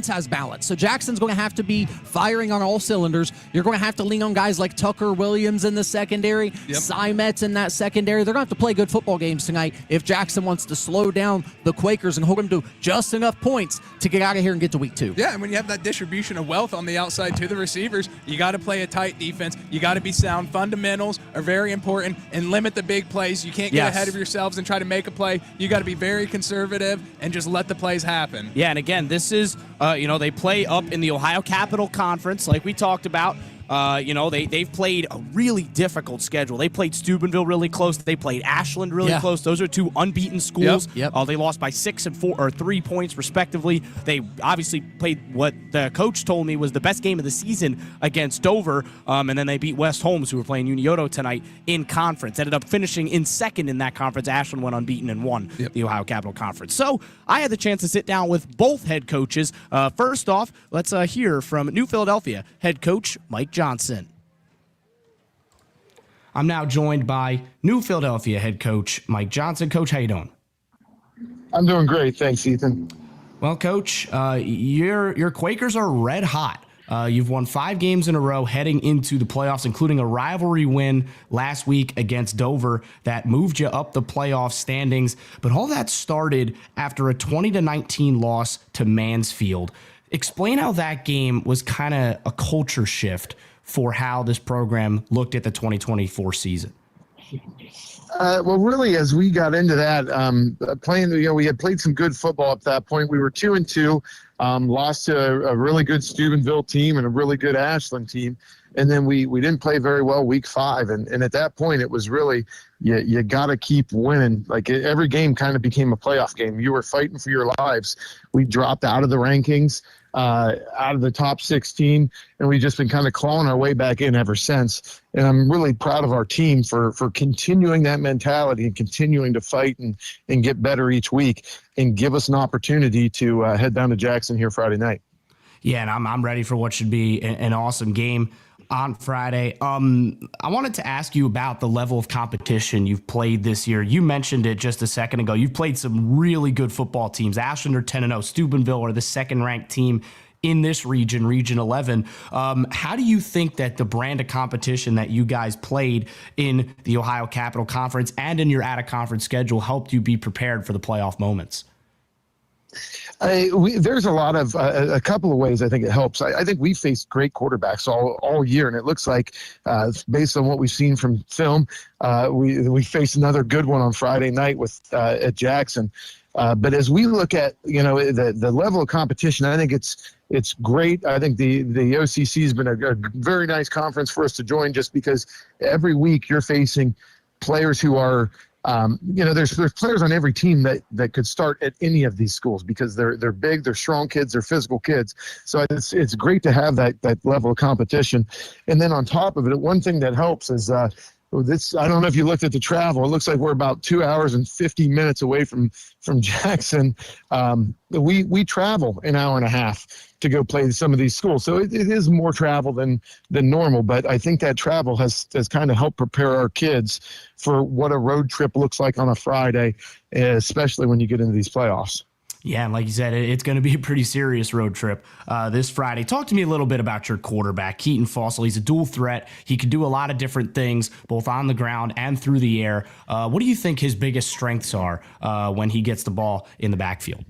has balance. So Jackson's going to have to be firing on all cylinders. You're going to have to lean on guys like Tucker Williams in the secondary, Simet's in that secondary. They're going to have to play good football games tonight if Jackson wants to slow down the Quakers and hold them to just enough points to get out of here and get to week 2. Yeah, and when you have that distribution of wealth on the outside to the receivers, you got to play a tight defense. You got to be sound. Fundamentals are very important and limit the big plays. You can't get ahead of yourself and try to make a play. You got to be very conservative and just let the plays happen. Yeah, and again, this is, they play up in the Ohio Capital Conference, like we talked about. They've played a really difficult schedule. They played Steubenville really close. They played Ashland really close. Those are 2 unbeaten schools. They lost by 6 and 4 or 3 points respectively. They obviously played what the coach told me was the best game of the season against Dover, and then they beat West Holmes, who were playing Unioto tonight in conference. Ended up finishing in second in that conference. Ashland went unbeaten and won the Ohio Capital Conference. So I had the chance to sit down with both head coaches. First off, let's hear from New Philadelphia head coach Mike Johnson. I'm now joined by New Philadelphia head coach Mike Johnson. Coach, how you doing? I'm doing great. Thanks, Ethan. Well, Coach, your Quakers are red hot. You've won 5 games in a row heading into the playoffs, including a rivalry win last week against Dover that moved you up the playoff standings. But all that started after a 20-19 loss to Mansfield. Explain how that game was kind of a culture shift for how this program looked at the 2024 season. Well, really, as we got into that, playing, we had played some good football up to that point. We were 2-2, lost to a really good Steubenville team and a really good Ashland team. And then we didn't play very well week 5. And at that point, it was really, you got to keep winning. Like every game kind of became a playoff game. You were fighting for your lives. We dropped out of the rankings, out of the top 16, and we've just been kind of clawing our way back in ever since. And I'm really proud of our team for continuing that mentality and continuing to fight and get better each week and give us an opportunity to head down to Jackson here Friday night. Yeah, and I'm ready for what should be an awesome game on Friday. I wanted to ask you about the level of competition you've played this year. You mentioned it just a second ago. You've played some really good football teams. Ashland are 10-0. Steubenville are the second-ranked team in this region, Region 11. How do you think that the brand of competition that you guys played in the Ohio Capital Conference and in your out-of-conference schedule helped you be prepared for the playoff moments? There's a couple of ways I think it helps. I think we faced great quarterbacks all year, and it looks like, based on what we've seen from film, we faced another good one on Friday night at Jackson. But as we look at the level of competition, I think it's great. I think the OCC has been a very nice conference for us to join, just because every week you're facing players who are. There's players on every team that could start at any of these schools because they're big, they're strong kids, they're physical kids. So it's great to have that level of competition. And then on top of it, one thing that helps is I don't know if you looked at the travel. It looks like we're about 2 hours and 50 minutes away from Jackson. We travel an hour and a half to go play some of these schools. So it is more travel than normal, but I think that travel has kind of helped prepare our kids for what a road trip looks like on a Friday, especially when you get into these playoffs. Yeah, and like you said, it's going to be a pretty serious road trip this Friday. Talk to me a little bit about your quarterback, Keaton Fossil. He's a dual threat. He can do a lot of different things, both on the ground and through the air. What do you think his biggest strengths are when he gets the ball in the backfield?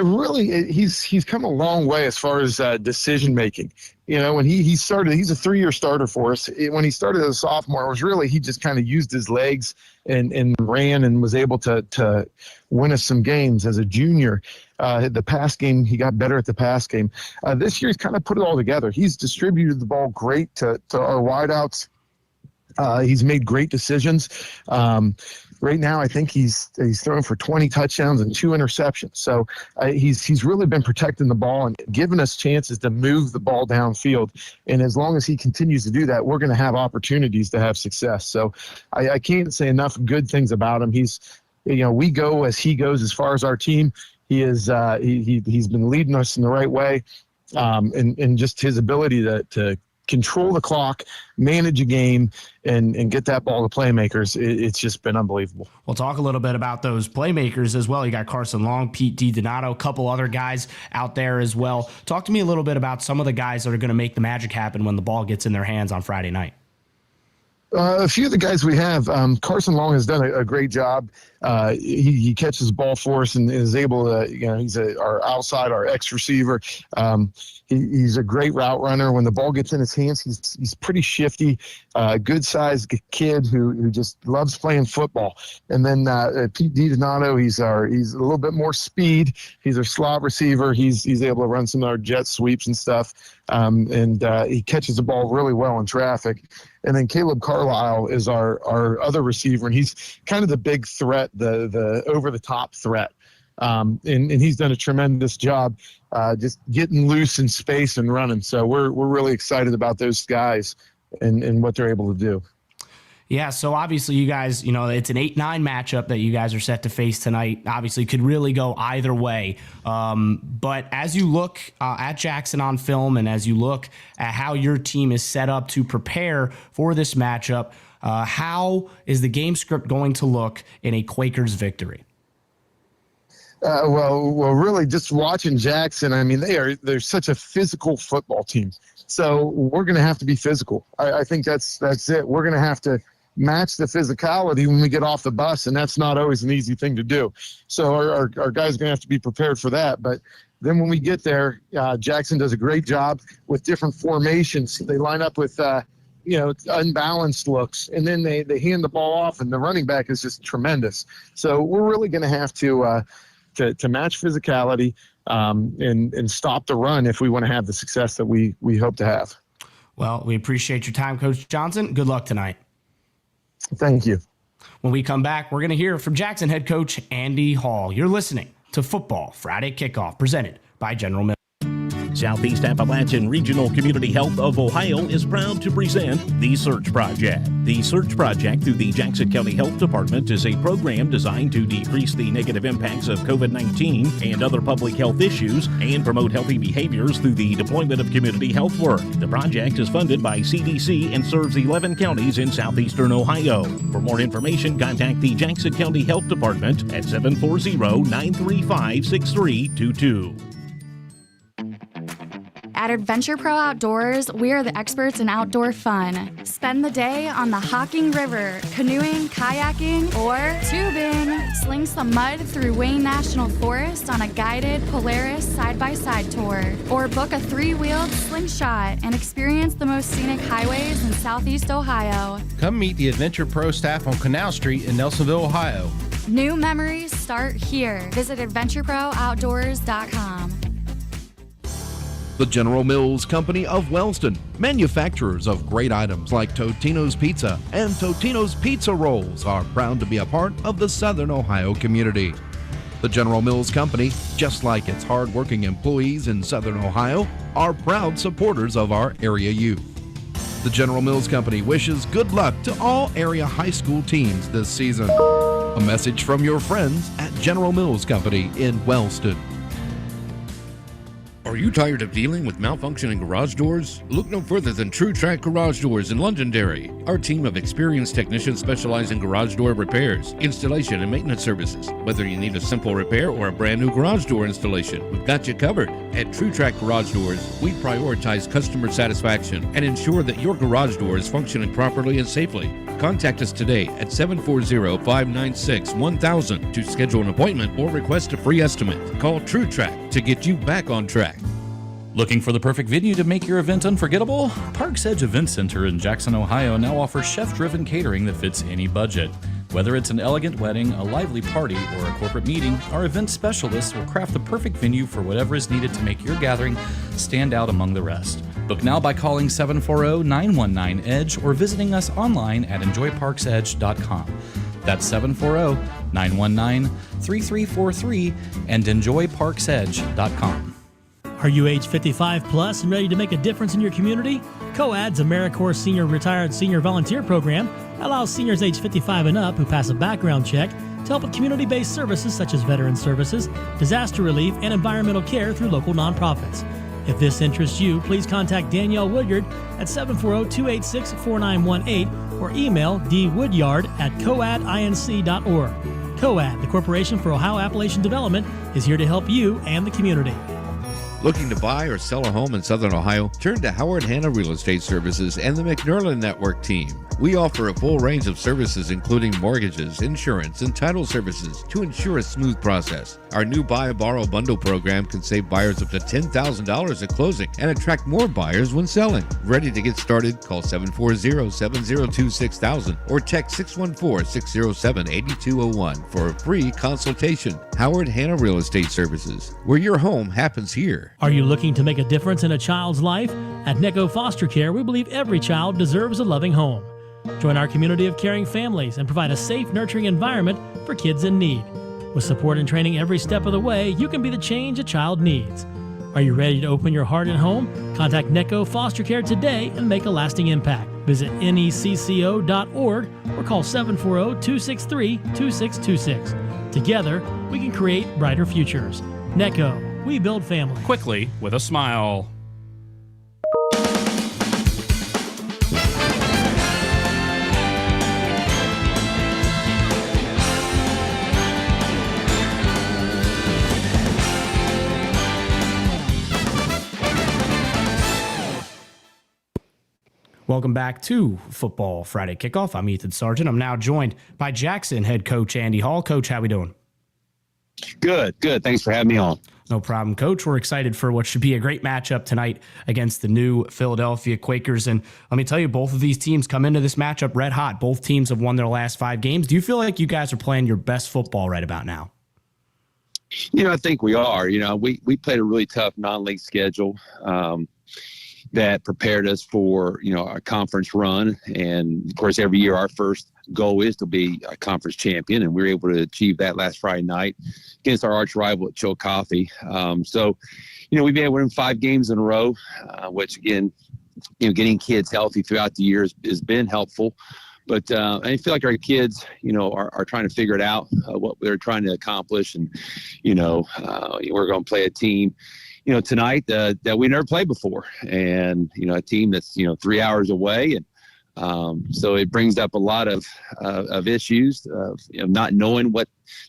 Really, he's come a long way as far as decision making. When he started, he's a 3-year starter for us. When he started as a sophomore, it was really, he just kind of used his legs and ran and was able to win us some games. As a junior, the pass game, he got better at the pass game. This year, he's kind of put it all together. He's distributed the ball great to our wideouts. He's made great decisions. Right now, I think he's throwing for 20 touchdowns and 2 interceptions. So he's really been protecting the ball and giving us chances to move the ball downfield. And as long as he continues to do that, we're going to have opportunities to have success. So I can't say enough good things about him. We go as he goes as far as our team. He is he's been leading us in the right way, and just his ability to control the clock, manage a game, and get that ball to playmakers. It's just been unbelievable. We'll talk a little bit about those playmakers as well. You got Carson Long, Pete DiDonato, a couple other guys out there as well. Talk to me a little bit about some of the guys that are going to make the magic happen when the ball gets in their hands on Friday night. A few of the guys we have, Carson Long has done a great job. He catches the ball for us and is able to, he's our outside, our X receiver. He's a great route runner. When the ball gets in his hands, he's pretty shifty, good sized kid who just loves playing football. And then Pete DiDonato, he's a little bit more speed. He's our slot receiver. He's able to run some of our jet sweeps and stuff. And he catches the ball really well in traffic. And then Caleb Carlisle is our other receiver, and he's kind of the big threat, the over-the-top threat. And he's done a tremendous job just getting loose in space and running. So we're really excited about those guys and what they're able to do. Yeah, so obviously you guys, it's an 8-9 matchup that you guys are set to face tonight. Obviously could really go either way. But as you look at Jackson on film and as you look at how your team is set up to prepare for this matchup, how is the game script going to look in a Quakers victory? Well, really just watching Jackson, I mean, they're such a physical football team. So we're going to have to be physical. I think that's it. We're going to have to match the physicality when we get off the bus, and that's not always an easy thing to do. So our guys are going to have to be prepared for that. But then when we get there, Jackson does a great job with different formations. They line up with unbalanced looks, and then they hand the ball off, and the running back is just tremendous. So we're really going to have to match physicality and stop the run if we want to have the success that we hope to have. Well, we appreciate your time, Coach Johnson. Good luck tonight. Thank you. When we come back, we're going to hear from Jackson head coach Andy Hall. You're listening to Football Friday Kickoff, presented by General Mills. Southeast Appalachian Regional Community Health of Ohio is proud to present The Search Project. The Search Project through the Jackson County Health Department is a program designed to decrease the negative impacts of COVID-19 and other public health issues and promote healthy behaviors through the deployment of community health work. The project is funded by CDC and serves 11 counties in southeastern Ohio. For more information, contact the Jackson County Health Department at 740-935-6322. At Adventure Pro Outdoors, we are the experts in outdoor fun. Spend the day on the Hocking River, canoeing, kayaking, or tubing. Sling some mud through Wayne National Forest on a guided Polaris side-by-side tour. Or book a 3-wheeled slingshot and experience the most scenic highways in Southeast Ohio. Come meet the Adventure Pro staff on Canal Street in Nelsonville, Ohio. New memories start here. Visit AdventureProOutdoors.com. The General Mills Company of Wellston, manufacturers of great items like Totino's Pizza and Totino's Pizza Rolls, are proud to be a part of the Southern Ohio community. The General Mills Company, just like its hard-working employees in Southern Ohio, are proud supporters of our area youth. The General Mills Company wishes good luck to all area high school teams this season. A message from your friends at General Mills Company in Wellston. Are you tired of dealing with malfunctioning garage doors? Look no further than True Track Garage Doors in Londonderry. Our team of experienced technicians specialize in garage door repairs, installation, and maintenance services. Whether you need a simple repair or a brand new garage door installation, we've got you covered. At True Track Garage Doors, we prioritize customer satisfaction and ensure that your garage door is functioning properly and safely. Contact us today at 740-596-1000 to schedule an appointment or request a free estimate. Call True Track to get you back on track. Looking for the perfect venue to make your event unforgettable? Parks Edge Event Center in Jackson, Ohio now offers chef-driven catering that fits any budget. Whether it's an elegant wedding, a lively party, or a corporate meeting, our event specialists will craft the perfect venue for whatever is needed to make your gathering stand out among the rest. Book now by calling 740-919-EDGE or visiting us online at enjoyparksedge.com. That's 740-919-3343 and enjoyparksedge.com. Are you age 55 plus and ready to make a difference in your community? COAD's AmeriCorps Senior Retired Senior Volunteer Program allows seniors age 55 and up who pass a background check to help with community-based services such as veteran services, disaster relief, and environmental care through local nonprofits. If this interests you, please contact Danielle Woodyard at 740-286-4918 or email dwoodyard@coadinc.org. COAD, the Corporation for Ohio Appalachian Development, is here to help you and the community. Looking to buy or sell a home in Southern Ohio? Turn to Howard Hanna Real Estate Services and the McNerlin Network team. We offer a full range of services including mortgages, insurance, and title services to ensure a smooth process. Our new Buy Borrow Bundle program can save buyers up to $10,000 at closing and attract more buyers when selling. Ready to get started? Call 740-702-6000 or text 614-607-8201 for a free consultation. Howard Hanna Real Estate Services, where your home happens here. Are you looking to make a difference in a child's life? At Necco Foster Care, we believe every child deserves a loving home. Join our community of caring families and provide a safe, nurturing environment for kids in need. With support and training every step of the way, you can be the change a child needs. Are you ready to open your heart and home? Contact Necco Foster Care today and make a lasting impact. Visit necco.org or call 740-263-2626. Together, we can create brighter futures. Necco, we build family. Quickly, with a smile. Welcome back to Football Friday Kickoff. I'm Ethan Sargent. I'm now joined by Jackson head coach Andy Hall. Coach, how we doing? Good. Thanks for having me on. No problem, Coach. We're excited for what should be a great matchup tonight against the new Philadelphia Quakers. And let me tell you, both of these teams come into this matchup red hot. Both teams have won their last 5 games. Do you feel like you guys are playing your best football right about now? I think we are. We played a really tough non-league schedule that prepared us for, a conference run. And, of course, every year our first goal is to be a conference champion, and we were able to achieve that last Friday night against our arch rival at Chillicothe. We've been able to win 5 games in a row, which, again, getting kids healthy throughout the year has been helpful. But I feel like our kids, are trying to figure it out, what they're trying to accomplish. And, we're going to play a team tonight that we never played before, and a team that's 3 hours away, and so it brings up a lot of issues of not knowing what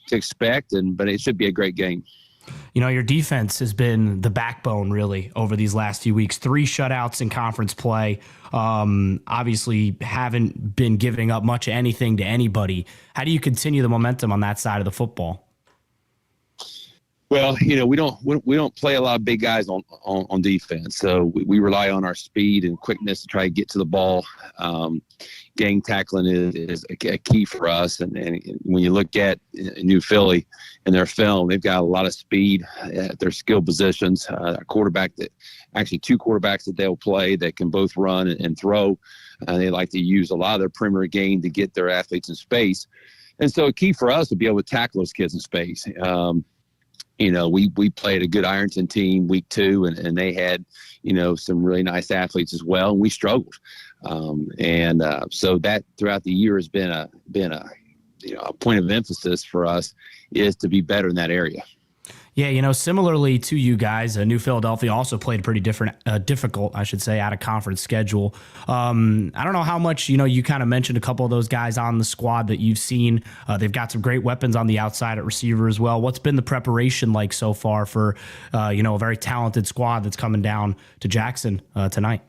to expect, but it should be a great game. Your defense has been the backbone really over these last few weeks. 3 shutouts in conference play. Obviously haven't been giving up much of anything to anybody. How do you continue the momentum on that side of the football? Well, we don't play a lot of big guys on defense, so we rely on our speed and quickness to try to get to the ball. Gang tackling is a key for us, and when you look at New Philly and their film, they've got a lot of speed at their skill positions. A quarterback actually 2 quarterbacks that they'll play that can both run and throw. They like to use a lot of their perimeter game to get their athletes in space, and so a key for us to be able to tackle those kids in space. We played a good Ironton team week 2, and they had, some really nice athletes as well, and we struggled. So that throughout the year has been a point of emphasis for us, is to be better in that area. Yeah, similarly to you guys, New Philadelphia also played a pretty difficult, I should say, out of conference schedule. I don't know how much, you kind of mentioned a couple of those guys on the squad that you've seen. They've got some great weapons on the outside at receiver as well. What's been the preparation like so far for, a very talented squad that's coming down to Jackson tonight?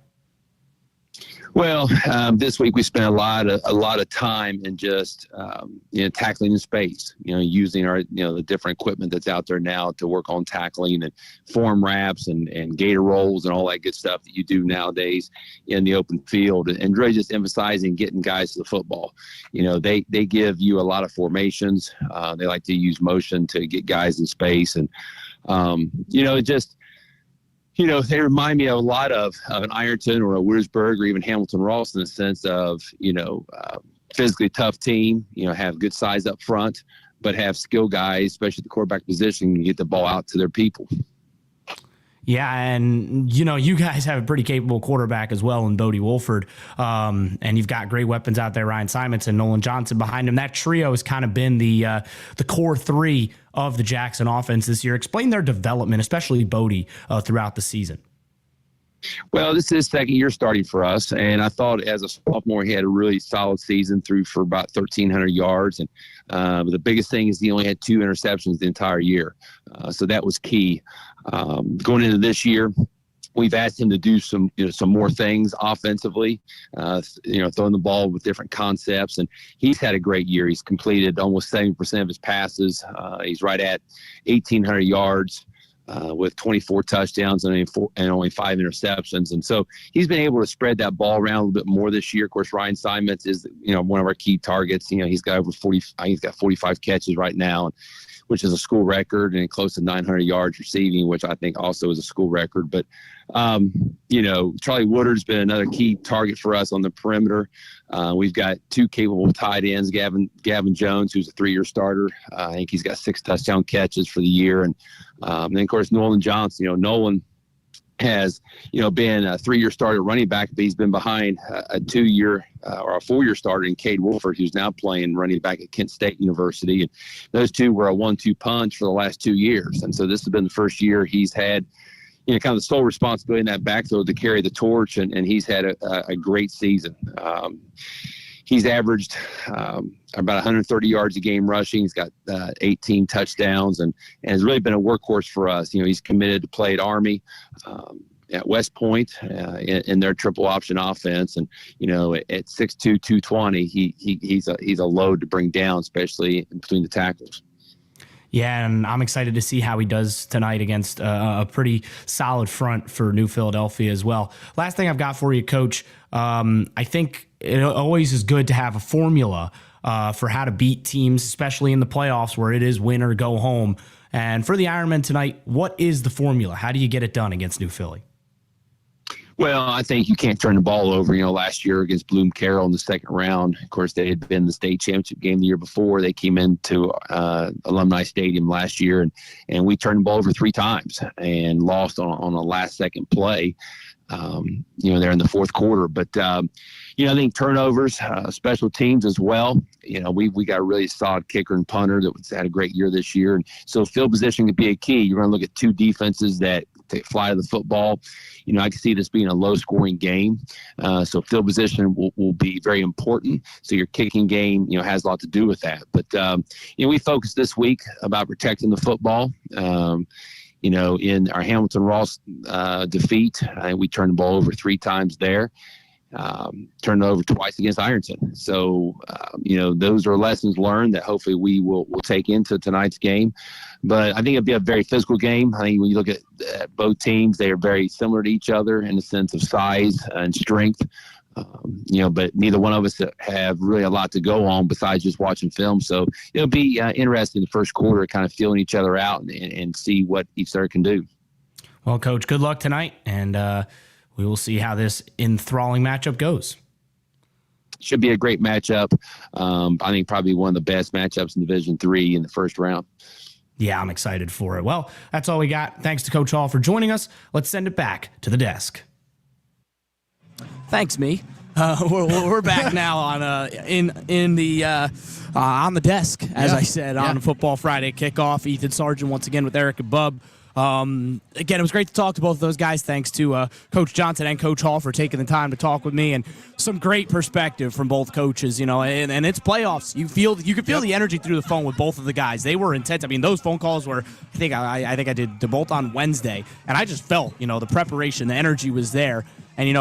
Well, this week we spent a lot of time in just tackling in space. Using our the different equipment that's out there now to work on tackling and form wraps and gator rolls and all that good stuff that you do nowadays in the open field, and really just emphasizing getting guys to the football. They give you a lot of formations. They like to use motion to get guys in space, and it just. They remind me a lot of an Ironton or a Wiersburg or even Hamilton Ross in the sense of, physically tough team, have good size up front, but have skill guys, especially at the quarterback position, and get the ball out to their people. Yeah, and you guys have a pretty capable quarterback as well in Bodie Wolford, and you've got great weapons out there, Ryan Simonson, Nolan Johnson behind him. That trio has kind of been the core three of the Jackson offense this year. Explain their development, especially Bodie, throughout the season. Well, this is his second year starting for us, and I thought as a sophomore he had a really solid season, threw for about 1,300 yards, and the biggest thing is he only had 2 interceptions the entire year, so that was key. Going into this year, we've asked him to do some more things offensively, throwing the ball with different concepts, and he's had a great year. He's completed almost 70% of his passes. He's right at 1,800 yards. With 24 touchdowns and only 5 interceptions. And so he's been able to spread that ball around a little bit more this year. Of course, Ryan Simons is, one of our key targets. He's got over 40, I think he's got 45 catches right now, which is a school record, and close to 900 yards receiving, which I think also is a school record. But, Charlie Woodard's been another key target for us on the perimeter. We've got 2 capable tight ends, Gavin Jones, who's a 3-year starter. I think he's got 6 touchdown catches for the year. And then, of course, Nolan Johnson. Nolan has, been a 3-year starter running back, but he's been behind a 2-year or a 4-year starter in Cade Wolford, who's now playing running back at Kent State University. And those two were a 1-2 punch for the last 2 years. And so this has been the first year he's had, kind of the sole responsibility in that backfield to carry the torch, and he's had a great season. He's averaged about 130 yards a game rushing. He's got 18 touchdowns and has really been a workhorse for us. He's committed to play at Army, at West Point in their triple option offense. And, at 6'2", 220, he's a load to bring down, especially in between the tackles. Yeah, and I'm excited to see how he does tonight against a pretty solid front for New Philadelphia as well. Last thing I've got for you, Coach, I think it always is good to have a formula for how to beat teams, especially in the playoffs where it is win or go home. And for the Ironmen tonight, what is the formula? How do you get it done against New Philly? Well, I think you can't turn the ball over. Last year against Bloom Carroll in the second round, of course, they had been in the state championship game the year before. They came into Alumni Stadium last year, and we turned the ball over 3 times and lost on a last-second play, there in the fourth quarter. But, I think turnovers, special teams as well. We got a really solid kicker and punter that had a great year this year. And so field position could be a key. You're going to look at 2 defenses that fly to the football. I can see this being a low-scoring game. So field position will be very important. So your kicking game, has a lot to do with that. But, we focused this week about protecting the football. In our Hamilton Ross defeat, we turned the ball over 3 times there. Turned it over twice against Ironton. So, those are lessons learned that hopefully we will take into tonight's game. But I think it'll be a very physical game. I think when you look at both teams, they are very similar to each other in the sense of size and strength. But neither one of us have really a lot to go on besides just watching film. So it'll be interesting in the first quarter, kind of feeling each other out and see what each other can do. Well, Coach, good luck tonight, and we will see how this enthralling matchup goes. Should be a great matchup. I think probably one of the best matchups in Division III in the first round. Yeah, I'm excited for it. Well, that's all we got. Thanks to Coach Hall for joining us. Let's send it back to the desk. Thanks, me. We're back now on the desk, as I said, on Football Friday kickoff. Ethan Sargent once again with Eric and Bub. Again, it was great to talk to both of those guys. Thanks to Coach Johnson and Coach Hall for taking the time to talk with me, and some great perspective from both coaches. And it's playoffs. You can feel the energy through the phone with both of the guys. They were intense. I mean, those phone calls were. I think I did both on Wednesday, and I just felt the preparation, the energy was there. And,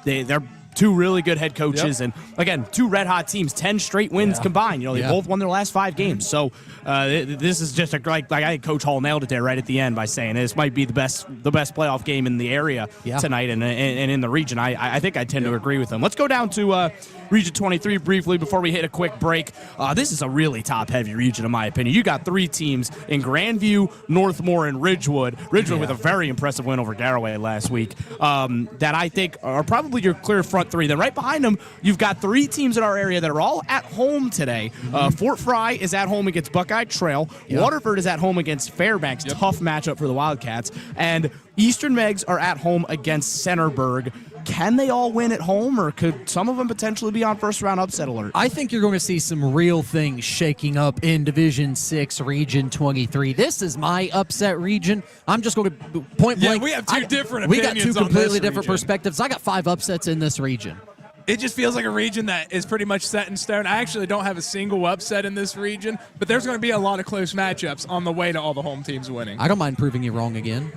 they're two really good head coaches. And, again, two red-hot teams, 10 straight wins combined. They both won their last 5 games. So this is just like I think Coach Hall nailed it there right at the end by saying this might be the best playoff game in the area tonight and in the region. I think I tend to agree with him. Let's go down to Region 23 briefly before we hit a quick break. This is a really top-heavy region, in my opinion. You got 3 teams in Grandview, Northmore, and Ridgewood. Ridgewood with a very impressive win over Garraway last week that I think are probably your clear front 3. Then right behind them, you've got 3 teams in our area that are all at home today. Fort Fry is at home against Buckeye Trail. Waterford is at home against Fairbanks. Tough matchup for the Wildcats. And Eastern Megs are at home against Centerburg. Can they all win at home, or could some of them potentially be on first-round upset alert? I think you're going to see some real things shaking up in Division 6, Region 23. This is my upset region. I'm just going to point blank. We have two different We opinions got 2 on completely this different region. perspectives. I got 5 upsets in this region. It just feels like a region that is pretty much set in stone. I actually don't have a single upset in this region, but there's going to be a lot of close matchups on the way to all the home teams winning. I don't mind proving you wrong again.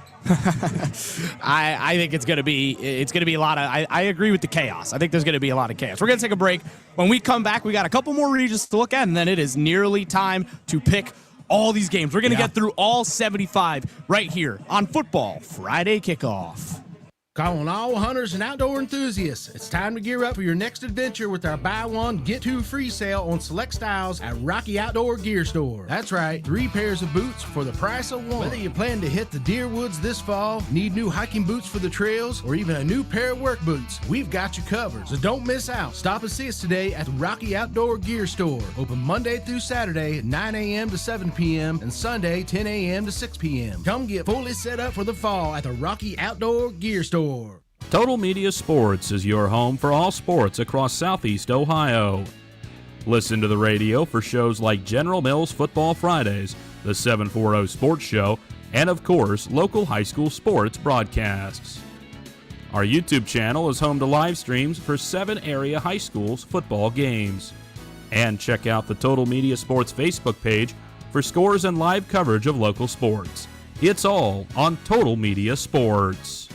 I think it's going to be a lot of. I agree with the chaos. I think there's going to be a lot of chaos. We're going to take a break. When we come back, we got a couple more regions to look at, and then it is nearly time to pick all these games. We're going to get through all 75 right here on Football Friday Kickoff. Calling all hunters and outdoor enthusiasts. It's time to gear up for your next adventure with our buy one, get 2 free sale on select styles at Rocky Outdoor Gear Store. That's right, 3 pairs of boots for the price of 1. Whether you plan to hit the deer woods this fall, need new hiking boots for the trails, or even a new pair of work boots, we've got you covered. So don't miss out. Stop and see us today at the Rocky Outdoor Gear Store. Open Monday through Saturday at 9 a.m. to 7 p.m. and Sunday 10 a.m. to 6 p.m. Come get fully set up for the fall at the Rocky Outdoor Gear Store. Total Media Sports is your home for all sports across Southeast Ohio. Listen to the radio for shows like General Mills Football Fridays, the 740 Sports Show, and of course, local high school sports broadcasts. Our YouTube channel is home to live streams for 7 area high schools football games. And check out the Total Media Sports Facebook page for scores and live coverage of local sports. It's all on Total Media Sports.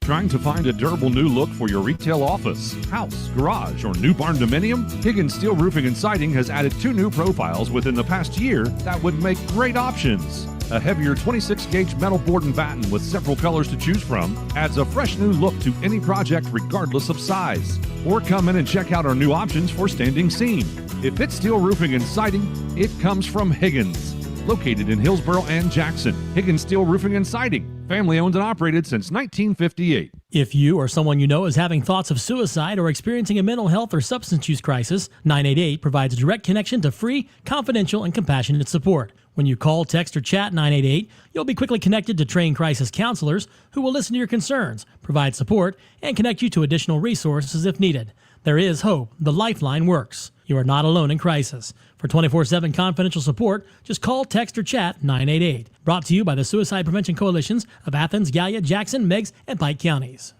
Trying to find a durable new look for your retail office, house, garage, or new barn dominium? Higgins Steel Roofing and Siding has added 2 new profiles within the past year that would make great options. A heavier 26-gauge metal board and batten with several colors to choose from adds a fresh new look to any project regardless of size. Or come in and check out our new options for standing seam. If it's steel roofing and siding, it comes from Higgins. Located in Hillsboro and Jackson, Higgins Steel Roofing and Siding. Family owned and operated since 1958. If you or someone you know is having thoughts of suicide or experiencing a mental health or substance use crisis, 988 provides a direct connection to free, confidential, and compassionate support. When you call, text, or chat 988, you'll be quickly connected to trained crisis counselors who will listen to your concerns, provide support, and connect you to additional resources if needed. There is hope. The Lifeline works. You are not alone in crisis. For 24/7 confidential support, just call, text, or chat 988. Brought to you by the Suicide Prevention Coalitions of Athens, Gallia, Jackson, Meigs, and Pike counties.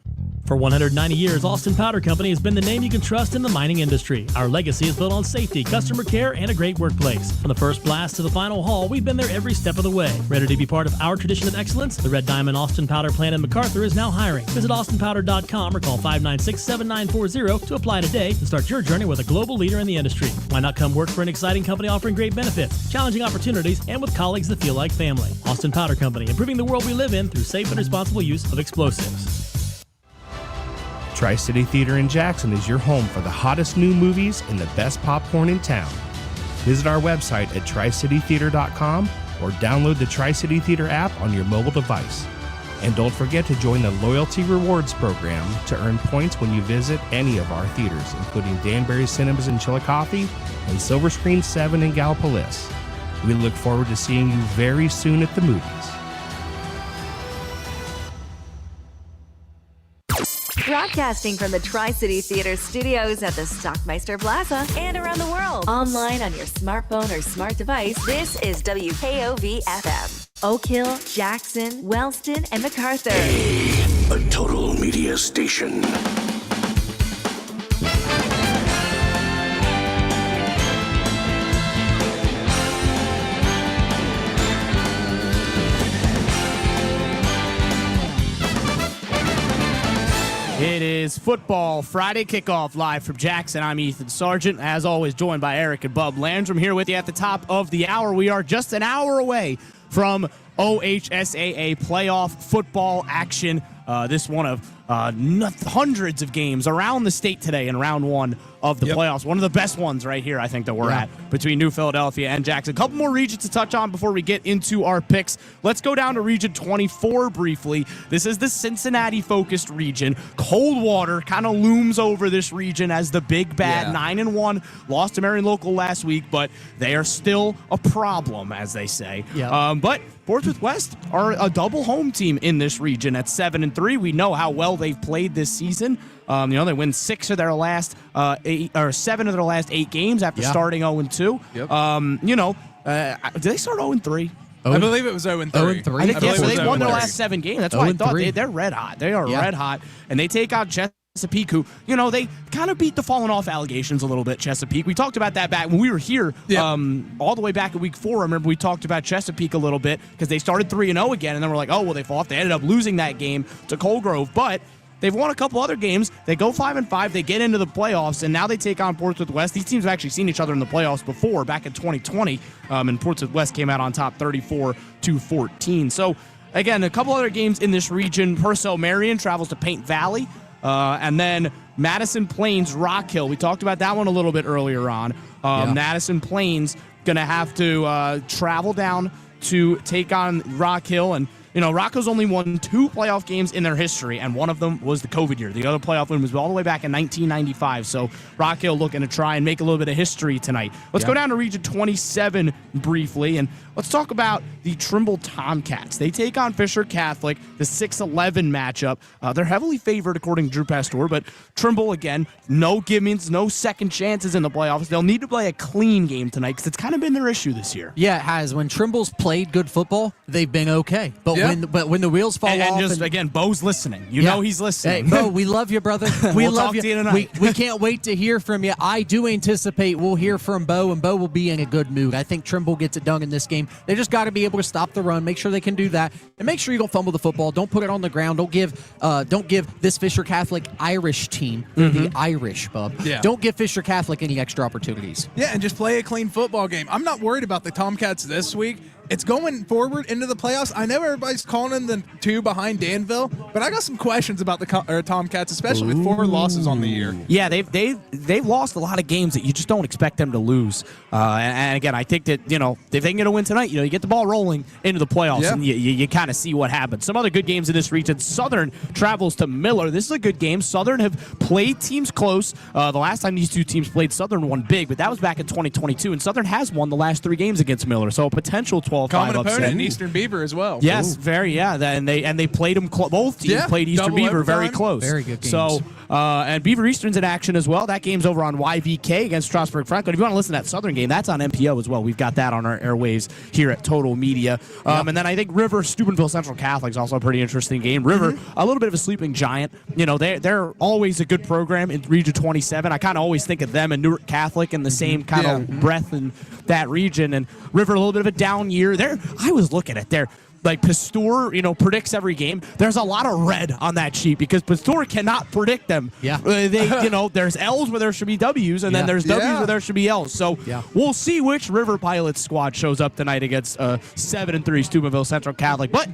For 190 years, Austin Powder Company has been the name you can trust in the mining industry. Our legacy is built on safety, customer care, and a great workplace. From the first blast to the final haul, we've been there every step of the way. Ready to be part of our tradition of excellence? The Red Diamond Austin Powder plant in MacArthur is now hiring. Visit austinpowder.com or call 596-7940 to apply today and start your journey with a global leader in the industry. Why not come work for an exciting company offering great benefits, challenging opportunities, and with colleagues that feel like family? Austin Powder Company, improving the world we live in through safe and responsible use of explosives. Tri-City Theater in Jackson is your home for the hottest new movies and the best popcorn in town. Visit our website at tricitytheater.com or download the Tri-City Theater app on your mobile device. And don't forget to join the Loyalty Rewards program to earn points when you visit any of our theaters, including Danbury Cinemas in Chillicothe and Silver Screen 7 in Gallipolis. We look forward to seeing you very soon at the movies. Broadcasting from the Tri-City Theater studios at the Stockmeister Plaza and around the world. Online on your smartphone or smart device, this is WKOV-FM. Oak Hill, Jackson, Wellston, and MacArthur. A total media station. It is Football Friday Kickoff live from Jackson. I'm Ethan Sargent, as always joined by Eric and Bub Landrum here with you at the top of the hour. We are just an hour away from OHSAA playoff football action. This one of hundreds of games around the state today in round one of the playoffs. One of the best ones right here, I think, that we're at between New Philadelphia and Jackson. A couple more regions to touch on before we get into our picks. Let's go down to Region 24 briefly. This is the Cincinnati-focused region. Coldwater kind of looms over this region as the big bad 9-1. Lost to Marion Local last week, but they are still a problem, as they say. But Portsmouth West are a double home team in this region at 7-3. We know how well they've played this season. They win 7 of their last 8 games after starting 0-2. Did they start 0-3? I believe it was 0-3. 0-3. So they won their last 7 games. That's why I thought they're red hot. They are red hot, and they take out Chesapeake, who, they kind of beat the falling off allegations a little bit, Chesapeake. We talked about that back when we were here all the way back in week 4. I remember we talked about Chesapeake a little bit because they started 3-0 again, and then we're like, oh, well, they fall off. They ended up losing that game to Colgrove, but they've won a couple other games. They go 5-5. They get into the playoffs, and now they take on Portsmouth West. These teams have actually seen each other in the playoffs before, back in 2020, and Portsmouth West came out on top 34-14. So, again, a couple other games in this region. Purcell Marion travels to Paint Valley, and then Madison Plains Rock Hill. We talked about that one a little bit earlier on. Madison Plains going to have to travel down to take on Rock Hill, and Rock Hill's only won 2 playoff games in their history, and one of them was the COVID year. The other playoff win was all the way back in 1995. So Rock Hill looking to try and make a little bit of history tonight. Let's go down to Region 27 briefly, and let's talk about the Trimble Tomcats. They take on Fisher Catholic, the 6-11 matchup. They're heavily favored according to Drew Pastor, but Trimble, again, no givens, no second chances in the playoffs. They'll need to play a clean game tonight because it's kind of been their issue this year. Yeah, it has. When Trimble's played good football, they've been okay. But when the wheels fall off, and again, Bo's listening. You know he's listening. Hey, Bo, we love you, brother. We we'll love talk you. To you tonight. We can't wait to hear from you. I do anticipate we'll hear from Bo, and Bo will be in a good mood. I think Trimble gets it done in this game. They just got to be able to stop the run, make sure they can do that, and make sure you don't fumble the football. Don't put it on the ground. Don't give this Fisher Catholic Irish team, the Irish, Bub. Yeah. Don't give Fisher Catholic any extra opportunities. Yeah, and just play a clean football game. I'm not worried about the Tomcats this week. It's going forward into the playoffs. I know everybody's calling them the 2 behind Danville, but I got some questions about the Tomcats, especially with 4 losses on the year. Yeah, they've lost a lot of games that you just don't expect them to lose. And again, I think that if they can get a win tonight, you get the ball rolling into the playoffs, and you kind of see what happens. Some other good games in this region. Southern travels to Miller. This is a good game. Southern have played teams close. The last time these 2 teams played, Southern won big, but that was back in 2022, and Southern has won the last 3 games against Miller. So a potential 12-5 common upset. opponent in Eastern Beaver as well. Yes, and they played them. Both teams played Eastern Beaver overtime. very close. Very good games. So and Beaver Eastern's in action as well. That game's over on YVK against Strasburg Franklin. If you want to listen to that Southern game, that's on MPO as well. We've got that on our airwaves here at Total Media. And then I think River Steubenville Central Catholic is also a pretty interesting game. River, a little bit of a sleeping giant. They're always a good program in Region 27. I kind of always think of them and Newark Catholic in the same kind of breath in that region. And River, a little bit of a down year. I was looking at their Pasteur, predicts every game. There's a lot of red on that sheet because Pasteur cannot predict them. Yeah. There's L's where there should be W's, and then there's W's where there should be L's. So we'll see which River Pilots squad shows up tonight against 7-3 Steubenville Central Catholic. But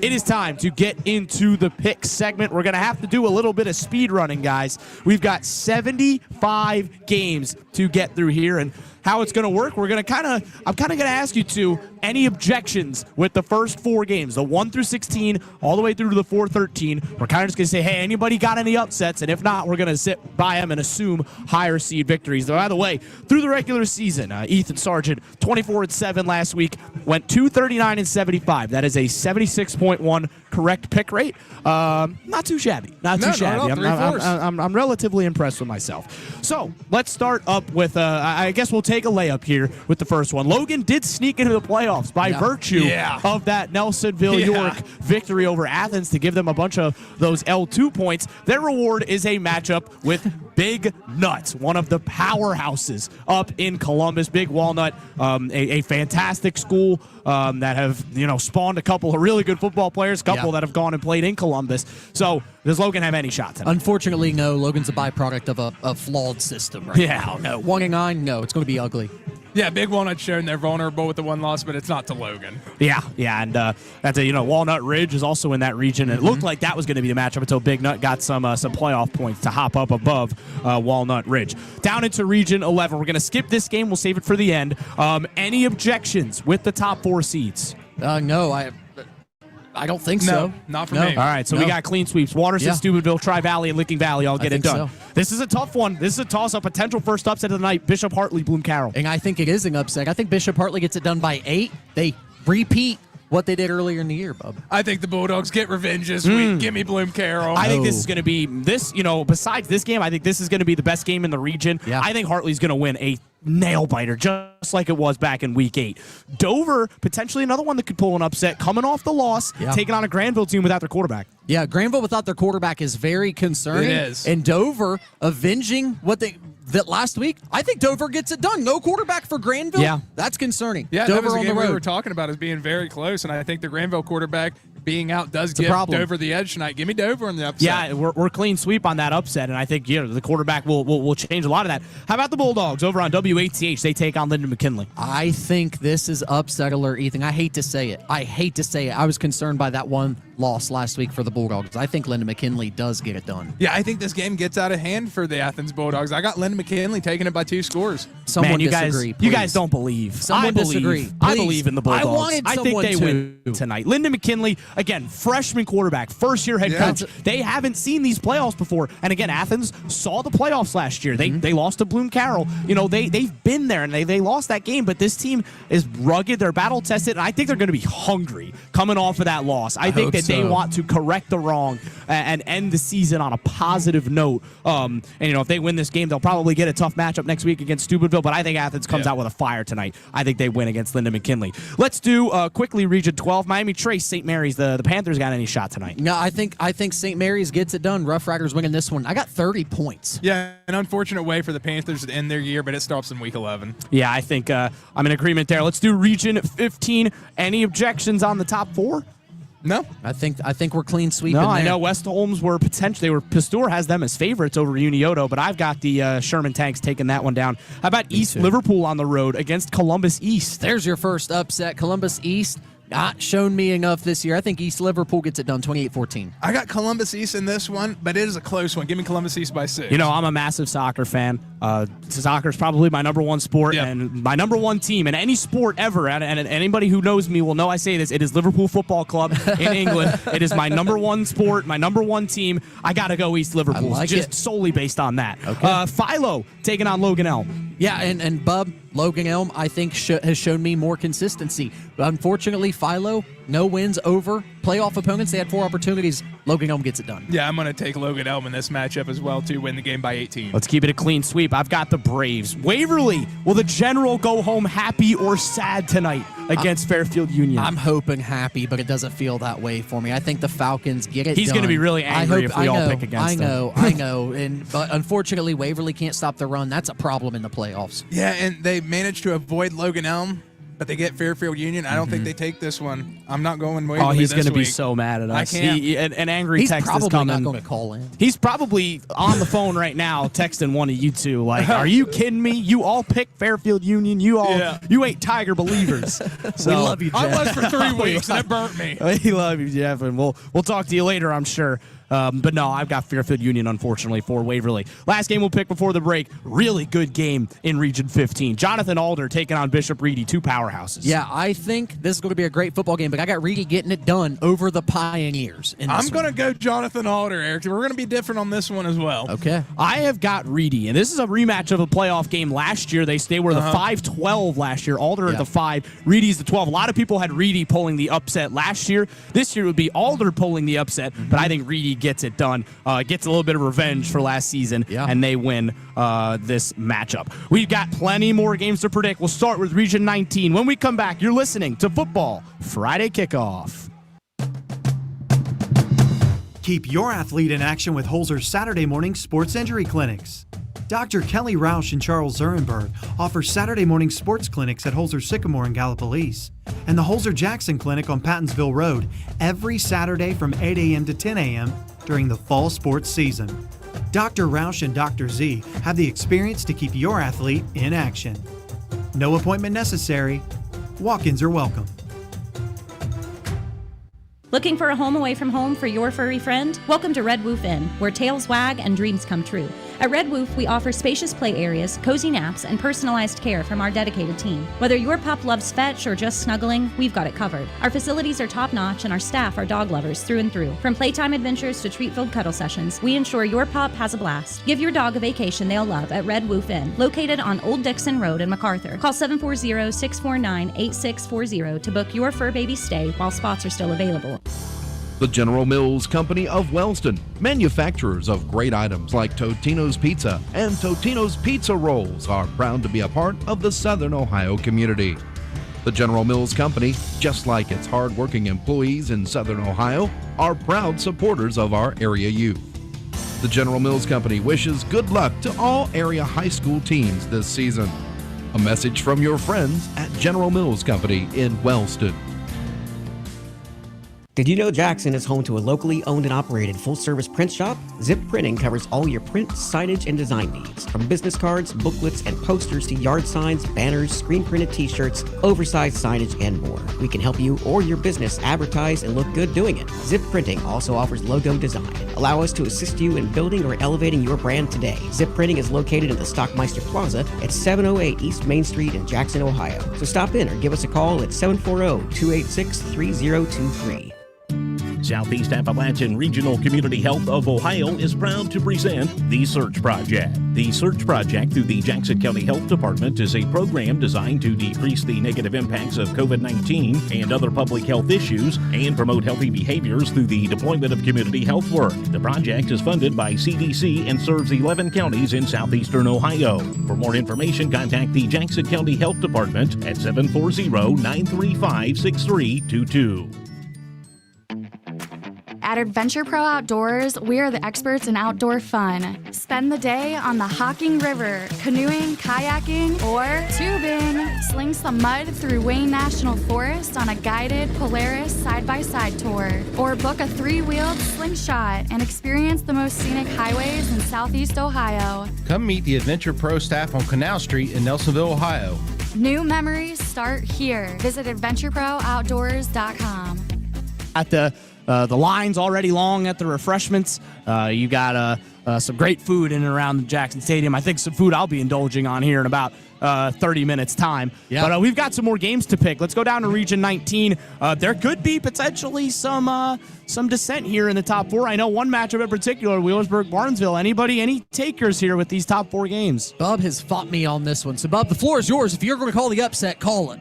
it is time to get into the pick segment. We're going to have to do a little bit of speed running, guys. We've got 75 games to get through here, and how it's going to work, I'm kind of going to ask you to any objections with the first 4 games, the 1 through 16, all the way through to the 4-13. We're kind of just going to say, hey, anybody got any upsets? And if not, we're going to sit by them and assume higher seed victories. By the way, through the regular season, Ethan Sargent, 24-7 last week, went 239-75. That is a 76.1 correct pick rate. Not too shabby. Not too shabby. I'm relatively impressed with myself. So let's start up with, I guess we'll take take a layup here with the first one. Logan did sneak into the playoffs by virtue of that Nelsonville York victory over Athens to give them a bunch of those L2 points. Their reward is a matchup with Big Nuts, one of the powerhouses up in Columbus. Big Walnut, a fantastic school that have spawned a couple of really good football players, a couple that have gone and played in Columbus. So does Logan have any shot tonight? Unfortunately, no. Logan's a byproduct of a flawed system right now. No, 1-9. No, it's going to be ugly. Yeah, Big Walnut showing they're vulnerable with the one loss, but it's not to Logan. Yeah, and that's Walnut Ridge is also in that region. And it looked like that was going to be the matchup until Big Nut got some playoff points to hop up above Walnut Ridge. Down into Region 11. We're going to skip this game. We'll save it for the end. Any objections with the top 4 seeds? No, I don't think so. Not for me. All right, so we got clean sweeps. Waterson, Steubenville, Tri-Valley, and Licking Valley all get it done. So. This is a tough one. This is a toss-up. Potential first upset of the night, Bishop Hartley, Bloom Carroll. And I think it is an upset. I think Bishop Hartley gets it done by 8. They repeat what they did earlier in the year, Bub. I think the Bulldogs get revenge this week. Give me Bloom Carroll. I think this is going to be besides this game, I think this is going to be the best game in the region. Yeah. I think Hartley's going to win a nail-biter, just like it was back in Week 8. Dover, potentially another one that could pull an upset, coming off the loss, taking on a Granville team without their quarterback. Yeah, Granville without their quarterback is very concerning. It is. And Dover avenging that last week, I think Dover gets it done. No quarterback for Granville. Yeah. That's concerning. Yeah, Dover that was a on game the road. we were talking about as being very close, and I think the Granville quarterback being out does give Dover the edge tonight. Give me Dover in the upset. Yeah, we're clean sweep on that upset, and I think the quarterback will change a lot of that. How about the Bulldogs over on WATH? They take on Lyndon McKinley. I think this is upset alert, Ethan. I hate to say it. I was concerned by that one loss last week for the Bulldogs. I think Lyndon McKinley does get it done. Yeah, I think this game gets out of hand for the Athens Bulldogs. I got Lyndon McKinley taking it by 2 scores. Someone you disagree, you guys don't believe. Someone disagree. I believe in the Bulldogs. I wanted think someone they win tonight. Lyndon McKinley, again, freshman quarterback, first-year head coach. They haven't seen these playoffs before. And again, Athens saw the playoffs last year. They lost to Bloom Carroll. They've been there, and they lost that game. But this team is rugged. They're battle-tested, and I think they're going to be hungry coming off of that loss. I think that they want to correct the wrong and end the season on a positive note. And if they win this game, they'll probably get a tough matchup next week against Steubenville. But I think Athens comes out with a fire tonight. I think they win against Lyndon McKinley. Let's do quickly Region 12. Miami Trace, St. Mary's. The Panthers got any shot tonight? No, I think St. Mary's gets it done. Rough Riders winning this one. I got 30 points. Yeah, an unfortunate way for the Panthers to end their year, but it stops in Week 11. Yeah, I think I'm in agreement there. Let's do Region 15. Any objections on the top 4? No, I think we're clean sweeping. No, there. I know West Holmes were potentially. Pasteur has them as favorites over Unioto, but I've got the Sherman Tanks taking that one down. How about East Liverpool on the road against Columbus East? There's your first upset. Columbus East not shown me enough this year. I think East Liverpool gets it done 28-14. I got Columbus East in this one, but it is a close one. Give me Columbus East by 6. I'm a massive soccer fan. Soccer is probably my number one sport and my number one team in any sport ever. And anybody who knows me will know I say this. It is Liverpool Football Club in England. It is my number one sport, my number one team. I got to go East Liverpool solely based on that. Okay. Philo taking on Logan Elm. Yeah, and Bub, Logan Elm, I think has shown me more consistency. But unfortunately, Philo, no wins over playoff opponents. They had 4 opportunities. Logan Elm gets it done. Yeah, I'm going to take Logan Elm in this matchup as well to win the game by 18. Let's keep it a clean sweep. I've got the Braves. Waverly, will the General go home happy or sad tonight against Fairfield Union? I'm hoping happy, but it doesn't feel that way for me. I think the Falcons get it He's done. going to be really angry if we all pick against him. I know. But unfortunately, Waverly can't stop the run. That's a problem in the playoffs. Yeah, and they managed to avoid Logan Elm, but they get Fairfield Union. I don't think they take this one. I'm not going Waverly. Oh, he's going to be so mad at us. I can't. An angry He's text is probably coming. not going to call in. He's probably on the phone right now texting one of you two. Like, are you kidding me? You all picked Fairfield Union. You ain't Tiger believers. So, we love you, Jeff. I was for 3 weeks, and it burnt me. We love you, Jeff, and we'll talk to you later, I'm sure. But no, I've got Fairfield Union, unfortunately, for Waverly. Last game we'll pick before the break. Really good game in Region 15. Jonathan Alder taking on Bishop Reedy, 2 powerhouses. Yeah, I think this is going to be a great football game, but I got Reedy getting it done over the Pioneers. I'm going to go Jonathan Alder, Eric. We're going to be different on this one as well. Okay. I have got Reedy, and this is a rematch of a playoff game last year. They were the 5-12 last year. Alder at the 5, Reedy's the 12. A lot of people had Reedy pulling the upset last year. This year it would be Alder pulling the upset, but I think Reedy UNC gets it done, gets a little bit of revenge for last season, and they win this matchup. We've got plenty more games to predict. We'll start with Region 19. When we come back, you're listening to Football Friday Kickoff. Keep your athlete in action with Holzer's Saturday morning sports injury clinics. Dr. Kelly Rausch and Charles Zurenberg offer Saturday morning sports clinics at Holzer Sycamore and Gallipolis, and the Holzer Jackson Clinic on Pattonsville Road every Saturday from 8 a.m. to 10 a.m. during the fall sports season. Dr. Rausch and Dr. Z have the experience to keep your athlete in action. No appointment necessary. Walk-ins are welcome. Looking for a home away from home for your furry friend? Welcome to Red Woof Inn, where tails wag and dreams come true. At Red Woof, we offer spacious play areas, cozy naps, and personalized care from our dedicated team. Whether your pup loves fetch or just snuggling, we've got it covered. Our facilities are top-notch, and our staff are dog lovers through and through. From playtime adventures to treat-filled cuddle sessions, we ensure your pup has a blast. Give your dog a vacation they'll love at Red Woof Inn, located on Old Dixon Road in MacArthur. Call 740-649-8640 to book your fur baby stay while spots are still available. The General Mills Company of Wellston, manufacturers of great items like Totino's Pizza and Totino's Pizza Rolls, are proud to be a part of the Southern Ohio community. The General Mills Company, just like its hard-working employees in Southern Ohio, are proud supporters of our area youth. The General Mills Company wishes good luck to all area high school teams this season. A message from your friends at General Mills Company in Wellston. Did you know Jackson is home to a locally owned and operated full-service print shop? Zip Printing covers all your print, signage, and design needs. From business cards, booklets, and posters to yard signs, banners, screen-printed t-shirts, oversized signage, and more. We can help you or your business advertise and look good doing it. Zip Printing also offers logo design. Allow us to assist you in building or elevating your brand today. Zip Printing is located in the Stockmeister Plaza at 708 East Main Street in Jackson, Ohio. So stop in or give us a call at 740-286-3023. Southeast Appalachian Regional Community Health of Ohio is proud to present The Search Project. The Search Project through the Jackson County Health Department is a program designed to decrease the negative impacts of COVID-19 and other public health issues and promote healthy behaviors through the deployment of community health work. The project is funded by CDC and serves 11 counties in southeastern Ohio. For more information, contact the Jackson County Health Department at 740-935-6322. At Adventure Pro Outdoors, we are the experts in outdoor fun. Spend the day on the Hocking River, canoeing, kayaking, or tubing. Sling some mud through Wayne National Forest on a guided Polaris side-by-side tour. Or book a 3-wheeled slingshot and experience the most scenic highways in Southeast Ohio. Come meet the Adventure Pro staff on Canal Street in Nelsonville, Ohio. New memories start here. Visit AdventureProOutdoors.com. At the line's already long at the refreshments. You got some great food in and around the Jackson Stadium. I think some food I'll be indulging on here in about 30 minutes time. Yeah. But we've got some more games to pick. Let's go down to Region 19. There could be potentially some dissent here in the top 4. I know one matchup in particular, Wheelersburg-Barnesville. Any takers here with these top 4 games? Bub has fought me on this one. So, Bub, the floor is yours. If you're going to call the upset, call it.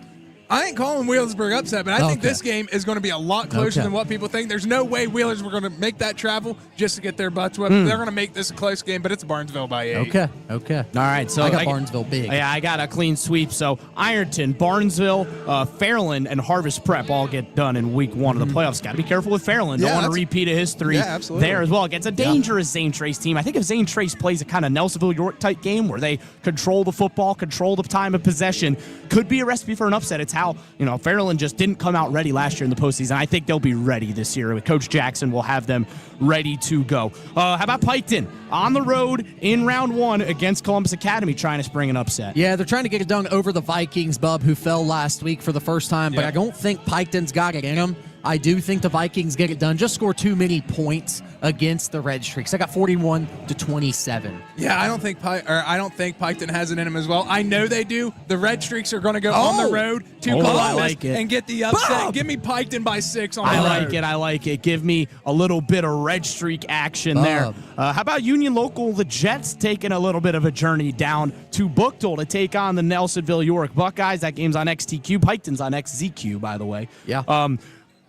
I ain't calling Wheelersburg upset, but I think this game is going to be a lot closer than what people think. There's no way Wheelers were going to make that travel just to get their butts whipped. They're going to make this a close game, but it's Barnesville by 8. Okay. All right. So I got Barnesville big. Yeah, I got a clean sweep. So Ironton, Barnesville, Fairland, and Harvest Prep all get done in week 1 of the playoffs. Got to be careful with Fairland. Don't want to repeat a history there as well. Against a dangerous Zane Trace team. I think if Zane Trace plays a kind of Nelsonville-York type game where they control the football, control the time of possession, could be a recipe for an upset. It's how, Fairland just didn't come out ready last year in the postseason. I think they'll be ready this year. Coach Jackson will have them ready to go. How about Piketon? On the road in round 1 against Columbus Academy, trying to spring an upset. Yeah, they're trying to get it done over the Vikings, Bub, who fell last week for the first time, but I don't think Piketon's got it in them. I do think the Vikings get it done. Just score too many points against the Red Streaks. I got 41-27. Yeah, I don't think Piketon has it in them as well. I know they do. The Red Streaks are going to go on the road to Columbus and get the upset. Bob! Give me Piketon by 6 on the road. I like it. Give me a little bit of Red Streak action there. How about Union Local? The Jets taking a little bit of a journey down to Booktool to take on the Nelsonville York Buckeyes. That game's on XTQ. Piketon's on XZQ, by the way. Yeah.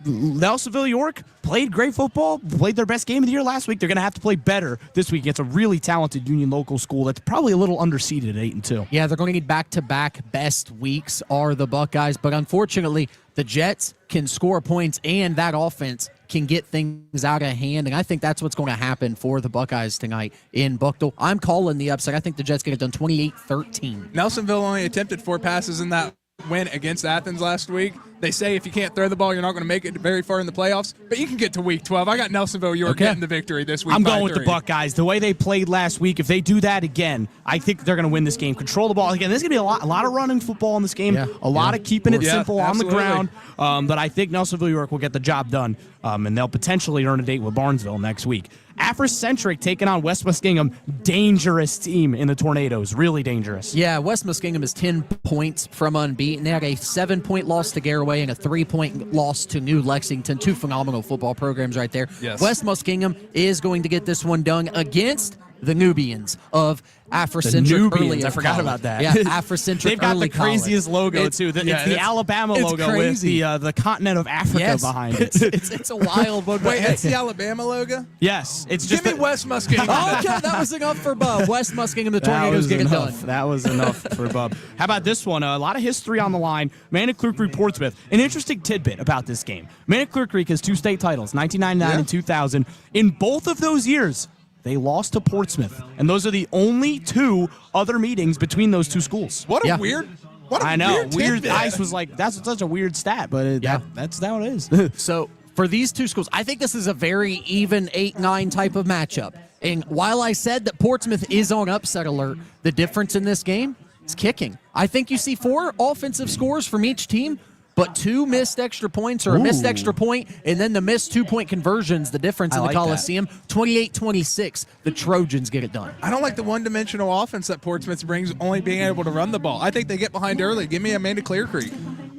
Nelsonville York played great football, played their best game of the year last week. They're going to have to play better this week against a really talented Union local school that's probably a little underseeded at 8-2. Yeah, they're going to need back-to-back best weeks are the Buckeyes, but unfortunately, the Jets can score points and that offense can get things out of hand, and I think that's what's going to happen for the Buckeyes tonight in Bucknell. I'm calling the upset. I think the Jets get it done 28-13. Nelsonville only attempted 4 passes in that win against Athens last week. They say if you can't throw the ball, you're not going to make it very far in the playoffs, but you can get to week 12. I got Nelsonville York getting the victory this week. I'm going with the Buckeyes. The way they played last week, if they do that again, I think they're going to win this game. Control the ball. Again, there's going to be a lot of running football in this game, a lot of keeping it simple on the ground, but I think Nelsonville York will get the job done, and they'll potentially earn a date with Barnesville next week. Africentric taking on West Muskingum. Dangerous team in the Tornadoes. Really dangerous. Yeah, West Muskingum is 10 points from unbeaten. They had a 7-point loss to Garaway and a 3-point loss to New Lexington. 2 phenomenal football programs right there. Yes. West Muskingum is going to get this one done against the Nubians of Africentric Early. I forgot about that. Yeah, Africentric They've got Early the craziest College. logo, too. It's the Alabama logo crazy. with the continent of Africa behind it. It's a wild one. Wait, it's the Alabama logo? Yes. It's just Give me West Muskingum. Okay, that was enough for Bub. West Muskingum, the Tornadoes get it done. That was enough for Bub. How about this one? A lot of history on the line. Manaclure Creek Portsmouth. An interesting tidbit about this game. Manaclure Creek has 2 state titles, 1999 and 2000. In both of those years, they lost to Portsmouth, and those are the only 2 other meetings between those 2 schools. What a weird. I know. Weird. Ice Ice was like, that's such a weird stat, but that's how it is. So for these 2 schools, I think this is a very even 8-9 type of matchup. And while I said that Portsmouth is on upset alert, the difference in this game is kicking. I think you see 4 offensive scores from each team, but 2 missed extra points or a missed extra point, and then the missed 2-point conversions, the difference in the Coliseum. 28-26, the Trojans get it done. I don't like the one-dimensional offense that Portsmouth brings, only being able to run the ball. I think they get behind early. Give me Amanda Clear Creek.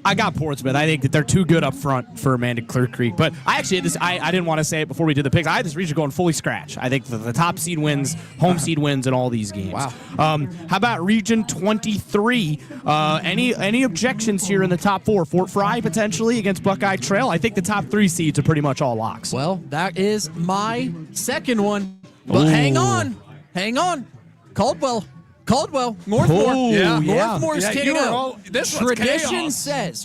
I got Portsmouth. I think that they're too good up front for Amanda Clear Creek. But I actually had this. I didn't want to say it before we did the picks. I had this region going fully scratch. I think the top seed wins, home seed wins in all these games. Wow. How about Region 23? Any objections here in the top 4? Fort Fry potentially against Buckeye Trail. I think the top 3 seeds are pretty much all locks. Well, that is my second one. But hang on. Caldwell, Northmore. Northmore's kicking out.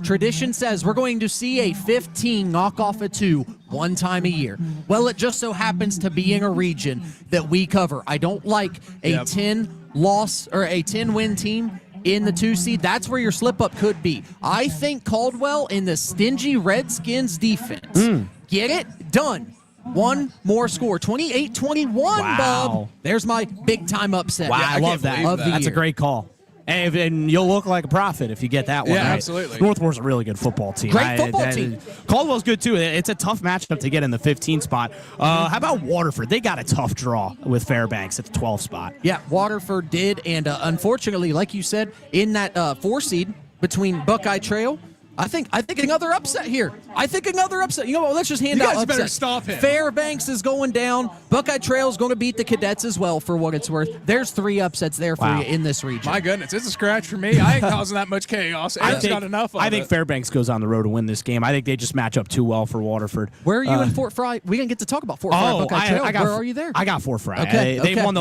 Tradition says we're going to see a 15 knock off a 2 one time a year. Well, it just so happens to be in a region that we cover. I don't like a 10 loss or a 10 win team in the 2 seed. That's where your slip up could be. I think Caldwell in the stingy Redskins defense get it done. 1 more score, 28-21, Bub. There's my big-time upset. Wow, I love that. That's a great call. And you'll look like a prophet if you get that one. Yeah, right? absolutely. Northmore's a really good football team. Great football team. Caldwell's good, too. It's a tough matchup to get in the 15 spot. How about Waterford? They got a tough draw with Fairbanks at the 12 spot. Yeah, Waterford did, and unfortunately, like you said, in that 4 seed between Buckeye Trail, I think another upset here. You know what? Let's just hand out upsets. Better stop him. Fairbanks is going down. Buckeye Trail is going to beat the Cadets as well, for what it's worth. There's 3 upsets there for you in this region. My goodness, it's a scratch for me. I ain't causing that much chaos. Eric's got enough of I think Fairbanks goes on the road to win this game. I think they just match up too well for Waterford. Where are you in Fort Fry? We didn't get to talk about Fort Fry. Buckeye Trail. Where are you there? I got Fort Fry. Okay. They won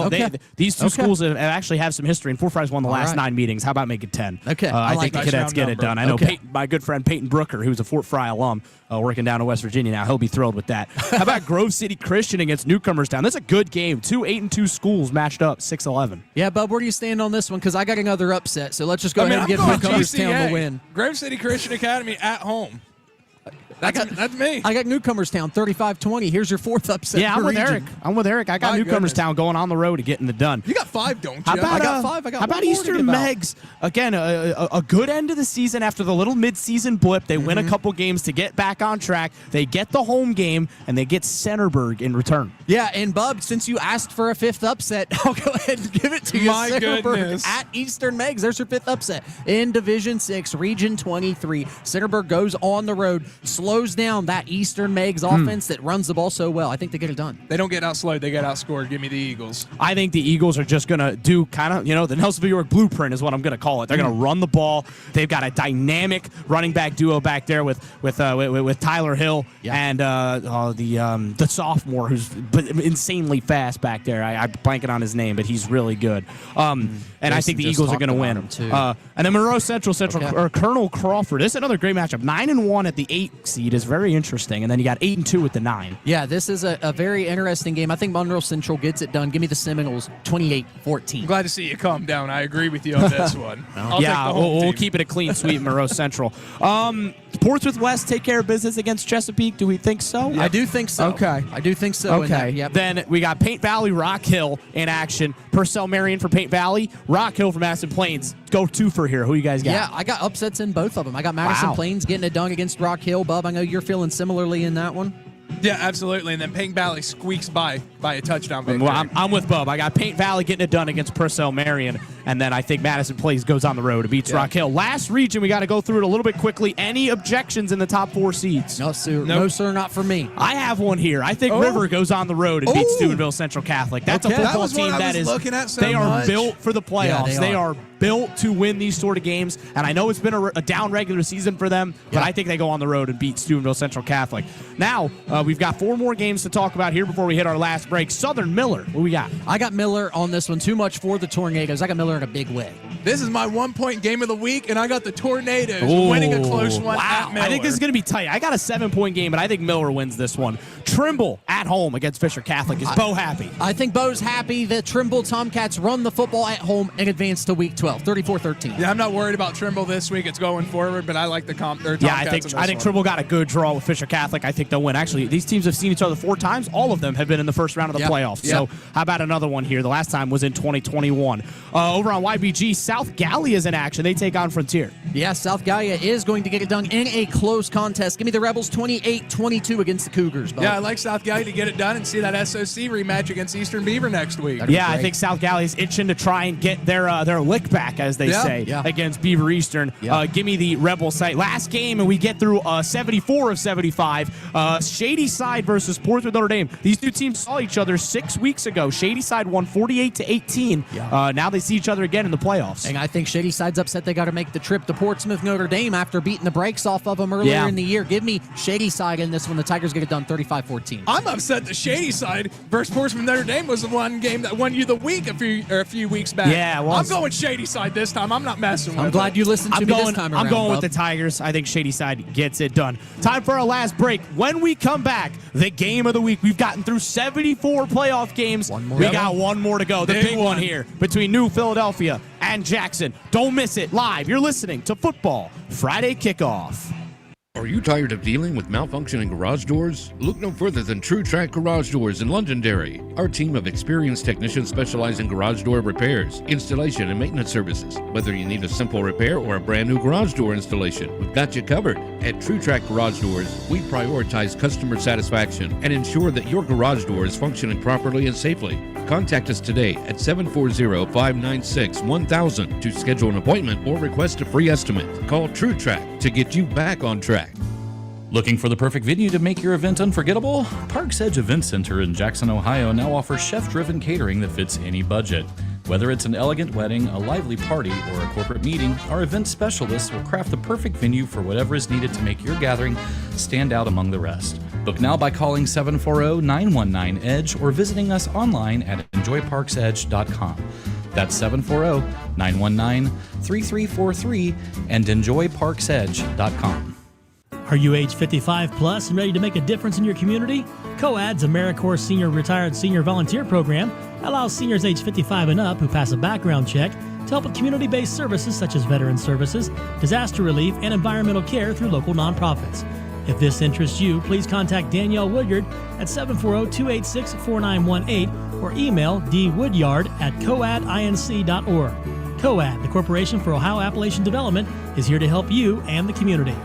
these 2 schools actually have some history, and Fort Fry's won the last 9 meetings. How about make it 10? Okay. I think the Cadets get it done. I know my good friend Peyton Brooker, who's a Fort Fry alum, working down in West Virginia now. He'll be thrilled with that. How about Grove City Christian against Newcomerstown? That's a good game. 2 8-2 schools matched up, 6-11. Yeah, Bub, where do you stand on this one? Because I got another upset, so let's just go ahead and give Newcomerstown the win. Grove City Christian Academy at home. That's me. I got Newcomerstown 35-20. Here's your 4th upset. Yeah, I'm with Eric. I got Newcomerstown going on the road to getting it done. You got 5, don't you? How about, I got 5. I got how about Eastern Megs? Again, a good end of the season after the little mid-season blip. They win a couple games to get back on track. They get the home game, and they get Centerburg in return. Yeah, and Bub, since you asked for a 5th upset, I'll go ahead and give it to you. My goodness. At Eastern Megs. There's your 5th upset in Division 6, Region 23. Centerburg goes on the road. slows down that Eastern Megs offense that runs the ball so well. I think they get it done. They don't get outslowed. They get outscored. Give me the Eagles. I think the Eagles are just going to do kind of, the Nelsonville York blueprint is what I'm going to call it. They're going to run the ball. They've got a dynamic running back duo back there with Tyler Hill and the sophomore who's insanely fast back there. I'm blanking on his name, but he's really good. And I think the Eagles are going to win. And then Monroe Central or Colonel Crawford. This is another great matchup. 9-1 at the 8 seed is very interesting. And then you got 8-2 with the 9. Yeah, this is a very interesting game. I think Monroe Central gets it done. Give me the Seminoles 28-14. Glad to see you calm down. I agree with you on this one. We'll keep it a clean sweep in Monroe Central. Portsmouth West take care of business against Chesapeake. Do we think so? I do think so. Okay. I do think so. Okay. Yep. Then we got Paint Valley, Rock Hill in action. Purcell Marion for Paint Valley. Rock Hill for Madison Plains. Go two for here. Who you guys got? Yeah, I got upsets in both of them. I got Madison Plains getting it done against Rock Hill. Bub, I know you're feeling similarly in that one. Yeah, absolutely. And then Paint Valley squeaks by a touchdown victory. Well, I'm with Bub. I got Paint Valley getting it done against Purcell Marion, and then I think Madison Plains goes on the road and beats Rock Hill. Last region, we got to go through it a little bit quickly. Any objections in the top 4 seeds? No, sir. No, sir, not for me. I have one here. I think River goes on the road and beats Steubenville Central Catholic. That's a football team that is looking at so they are much. built for the playoffs. Yeah, they are built to win these sort of games, and I know it's been a down regular season for them, but I think they go on the road and beat Steubenville Central Catholic. Now, we've got 4 more games to talk about here before we hit our last break. Southern Miller, what we got? I got Miller on this one. Too much for the Tornadoes. I got Miller in a big way. This is my 1-point game of the week, and I got the Tornadoes winning a close one at Miller. I think this is going to be tight. I got a 7-point game, but I think Miller wins this one. Trimble at home against Fisher Catholic. Is Bo happy? I think Bo's happy. The Trimble Tomcats run the football at home and advance to week 12, 34-13. Yeah, I'm not worried about Trimble this week. It's going forward, but I like the Tomcats. Yeah, I think Trimble got a good draw with Fisher Catholic. I think they'll win. Actually, these teams have seen each other 4 times. All of them have been in the first round of the playoffs. So how about another one here? The last time was in 2021. Over on YBG, South Gallia is in action. They take on Frontier. Yeah, South Gallia is going to get it done in a close contest. Give me the Rebels 28-22 against the Cougars. Bo. Yeah, I like South Gallia to get it done and see that SOC rematch against Eastern Beaver next week. I think South Gallia is itching to try and get their lick back, as they say, against Beaver Eastern. Give me the Rebel site. Last game, and we get through 74 of 75. Shady Side versus Portsmouth Notre Dame. These two teams saw each other 6 weeks ago. Shady Side won 48-18. Now they see each other again in the playoffs. And I think Shady Side's upset they got to make the trip to Portsmouth Notre Dame after beating the brakes off of them earlier in the year. Give me Shady Side in this one. The Tigers get it done 35-14. I'm upset the Shady Side versus Portsmouth Notre Dame was the one game that won you the week a few weeks back. Yeah, well, I'm going Shady Side this time. I'm not messing with it. I'm glad you listened to me this time around. I'm going with the Tigers. I think Shady Side gets it done. Time for our last break. When we come back, the game of the week. We've gotten through 74 playoff games. We got one more to go. The big one here between New Philadelphia and Jackson. Don't miss it live. You're listening to Football Friday Kickoff. Are you tired of dealing with malfunctioning garage doors? Look no further than True Track Garage Doors in Londonderry. Our team of experienced technicians specialize in garage door repairs, installation, and maintenance services. Whether you need a simple repair or a brand new garage door installation, we've got you covered. At True Track Garage Doors, we prioritize customer satisfaction and ensure that your garage door is functioning properly and safely. Contact us today at 740-596-1000 to schedule an appointment or request a free estimate. Call True Track to get you back on track. Looking for the perfect venue to make your event unforgettable? Parks Edge Event Center in Jackson, Ohio now offers chef-driven catering that fits any budget. Whether it's an elegant wedding, a lively party, or a corporate meeting, our event specialists will craft the perfect venue for whatever is needed to make your gathering stand out among the rest. Book now by calling 740-919-EDGE or visiting us online at enjoyparksedge.com. That's 740-919-3343 and enjoyparksedge.com. Are you age 55 plus and ready to make a difference in your community? COAD's AmeriCorps Senior Retired Senior Volunteer Program allows seniors age 55 and up who pass a background check to help with community-based services such as veteran services, disaster relief, and environmental care through local nonprofits. If this interests you, please contact Danielle Woodyard at 740-286-4918 or email dwoodyard@coadinc.org. COAD, the Corporation for Ohio Appalachian Development, is here to help you and the community.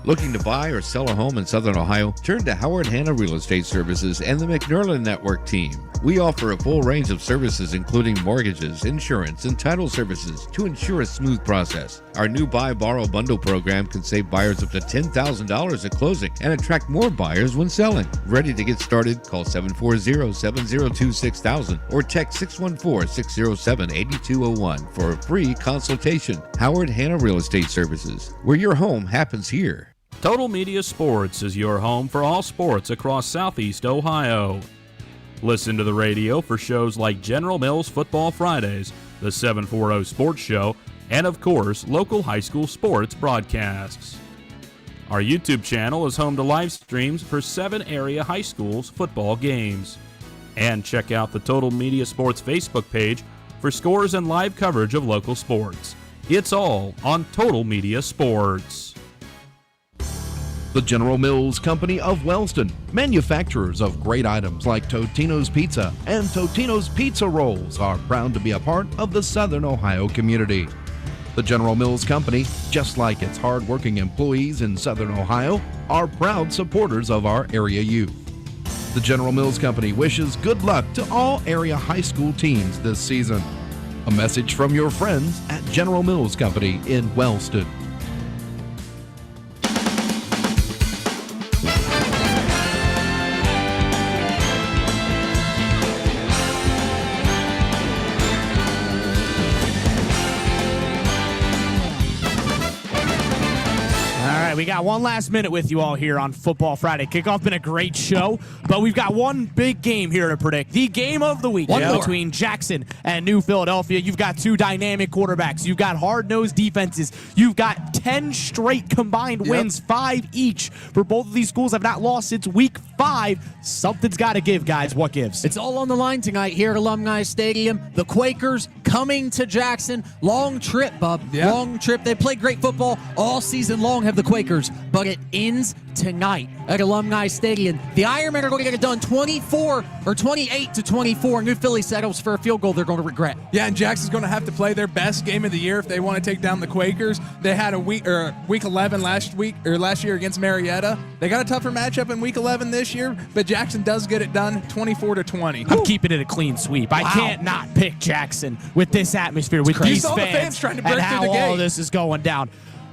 Looking to buy or sell a home in Southern Ohio? Turn to Howard Hanna Real Estate Services and the McNerlin Network team. We offer a full range of services including mortgages, insurance, and title services to ensure a smooth process. Our new Buy Borrow Bundle program can save buyers up to $10,000 at closing and attract more buyers when selling. Ready to get started? Call 740-702-6000 or text 614-607-8201 for a free consultation. Howard Hanna Real Estate Services, where your home happens here. Total Media Sports is your home for all sports across Southeast Ohio. Listen to the radio for shows like General Mills Football Fridays, the 740 Sports Show, and of course, local high school sports broadcasts. Our YouTube channel is home to live streams for 7 area high schools football games. And check out the Total Media Sports Facebook page for scores and live coverage of local sports. It's all on Total Media Sports. The General Mills Company of Wellston, manufacturers of great items like Totino's Pizza and Totino's Pizza Rolls, are proud to be a part of the Southern Ohio community. The General Mills Company, just like its hard-working employees in Southern Ohio, are proud supporters of our area youth. The General Mills Company wishes good luck to all area high school teams this season. A message from your friends at General Mills Company in Wellston. We got one last minute with you all here on Football Friday Kickoff. Been a great show, but we've got one big game here to predict. The game of the week between Jackson and New Philadelphia. You've got 2 dynamic quarterbacks. You've got hard-nosed defenses. You've got 10 straight combined wins, 5 each. For both of these schools have not lost since week 5. Something's got to give, guys. What gives? It's all on the line tonight here at Alumni Stadium. The Quakers coming to Jackson. Long trip, Bub. Yeah. Long trip. They played great football all season long, have the Quakers. But it ends tonight at Alumni Stadium. The Ironmen are going to get it done 28-24. New Philly settles for a field goal they're going to regret. Yeah, and Jackson's going to have to play their best game of the year if they want to take down the Quakers. They had a week 11 last year against Marietta. They got a tougher matchup in week 11 this year, but Jackson does get it done 24-20. I'm keeping it a clean sweep. I can't not pick Jackson with this atmosphere, with these fans, trying to break and through how the gate. all this is going down.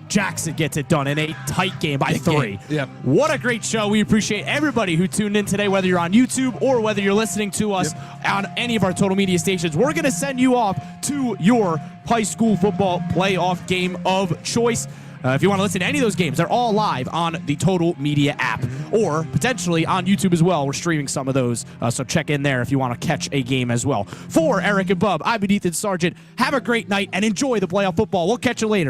Jackson gets it done in a tight game by 3. Yep. What a great show. We appreciate everybody who tuned in today, whether you're on YouTube or whether you're listening to us on any of our Total Media stations. We're going to send you off to your high school football playoff game of choice. If you want to listen to any of those games, they're all live on the Total Media app or potentially on YouTube as well. We're streaming some of those, so check in there if you want to catch a game as well. For Eric and Bub, I've been Ethan Sargent. Have a great night and enjoy the playoff football. We'll catch you later.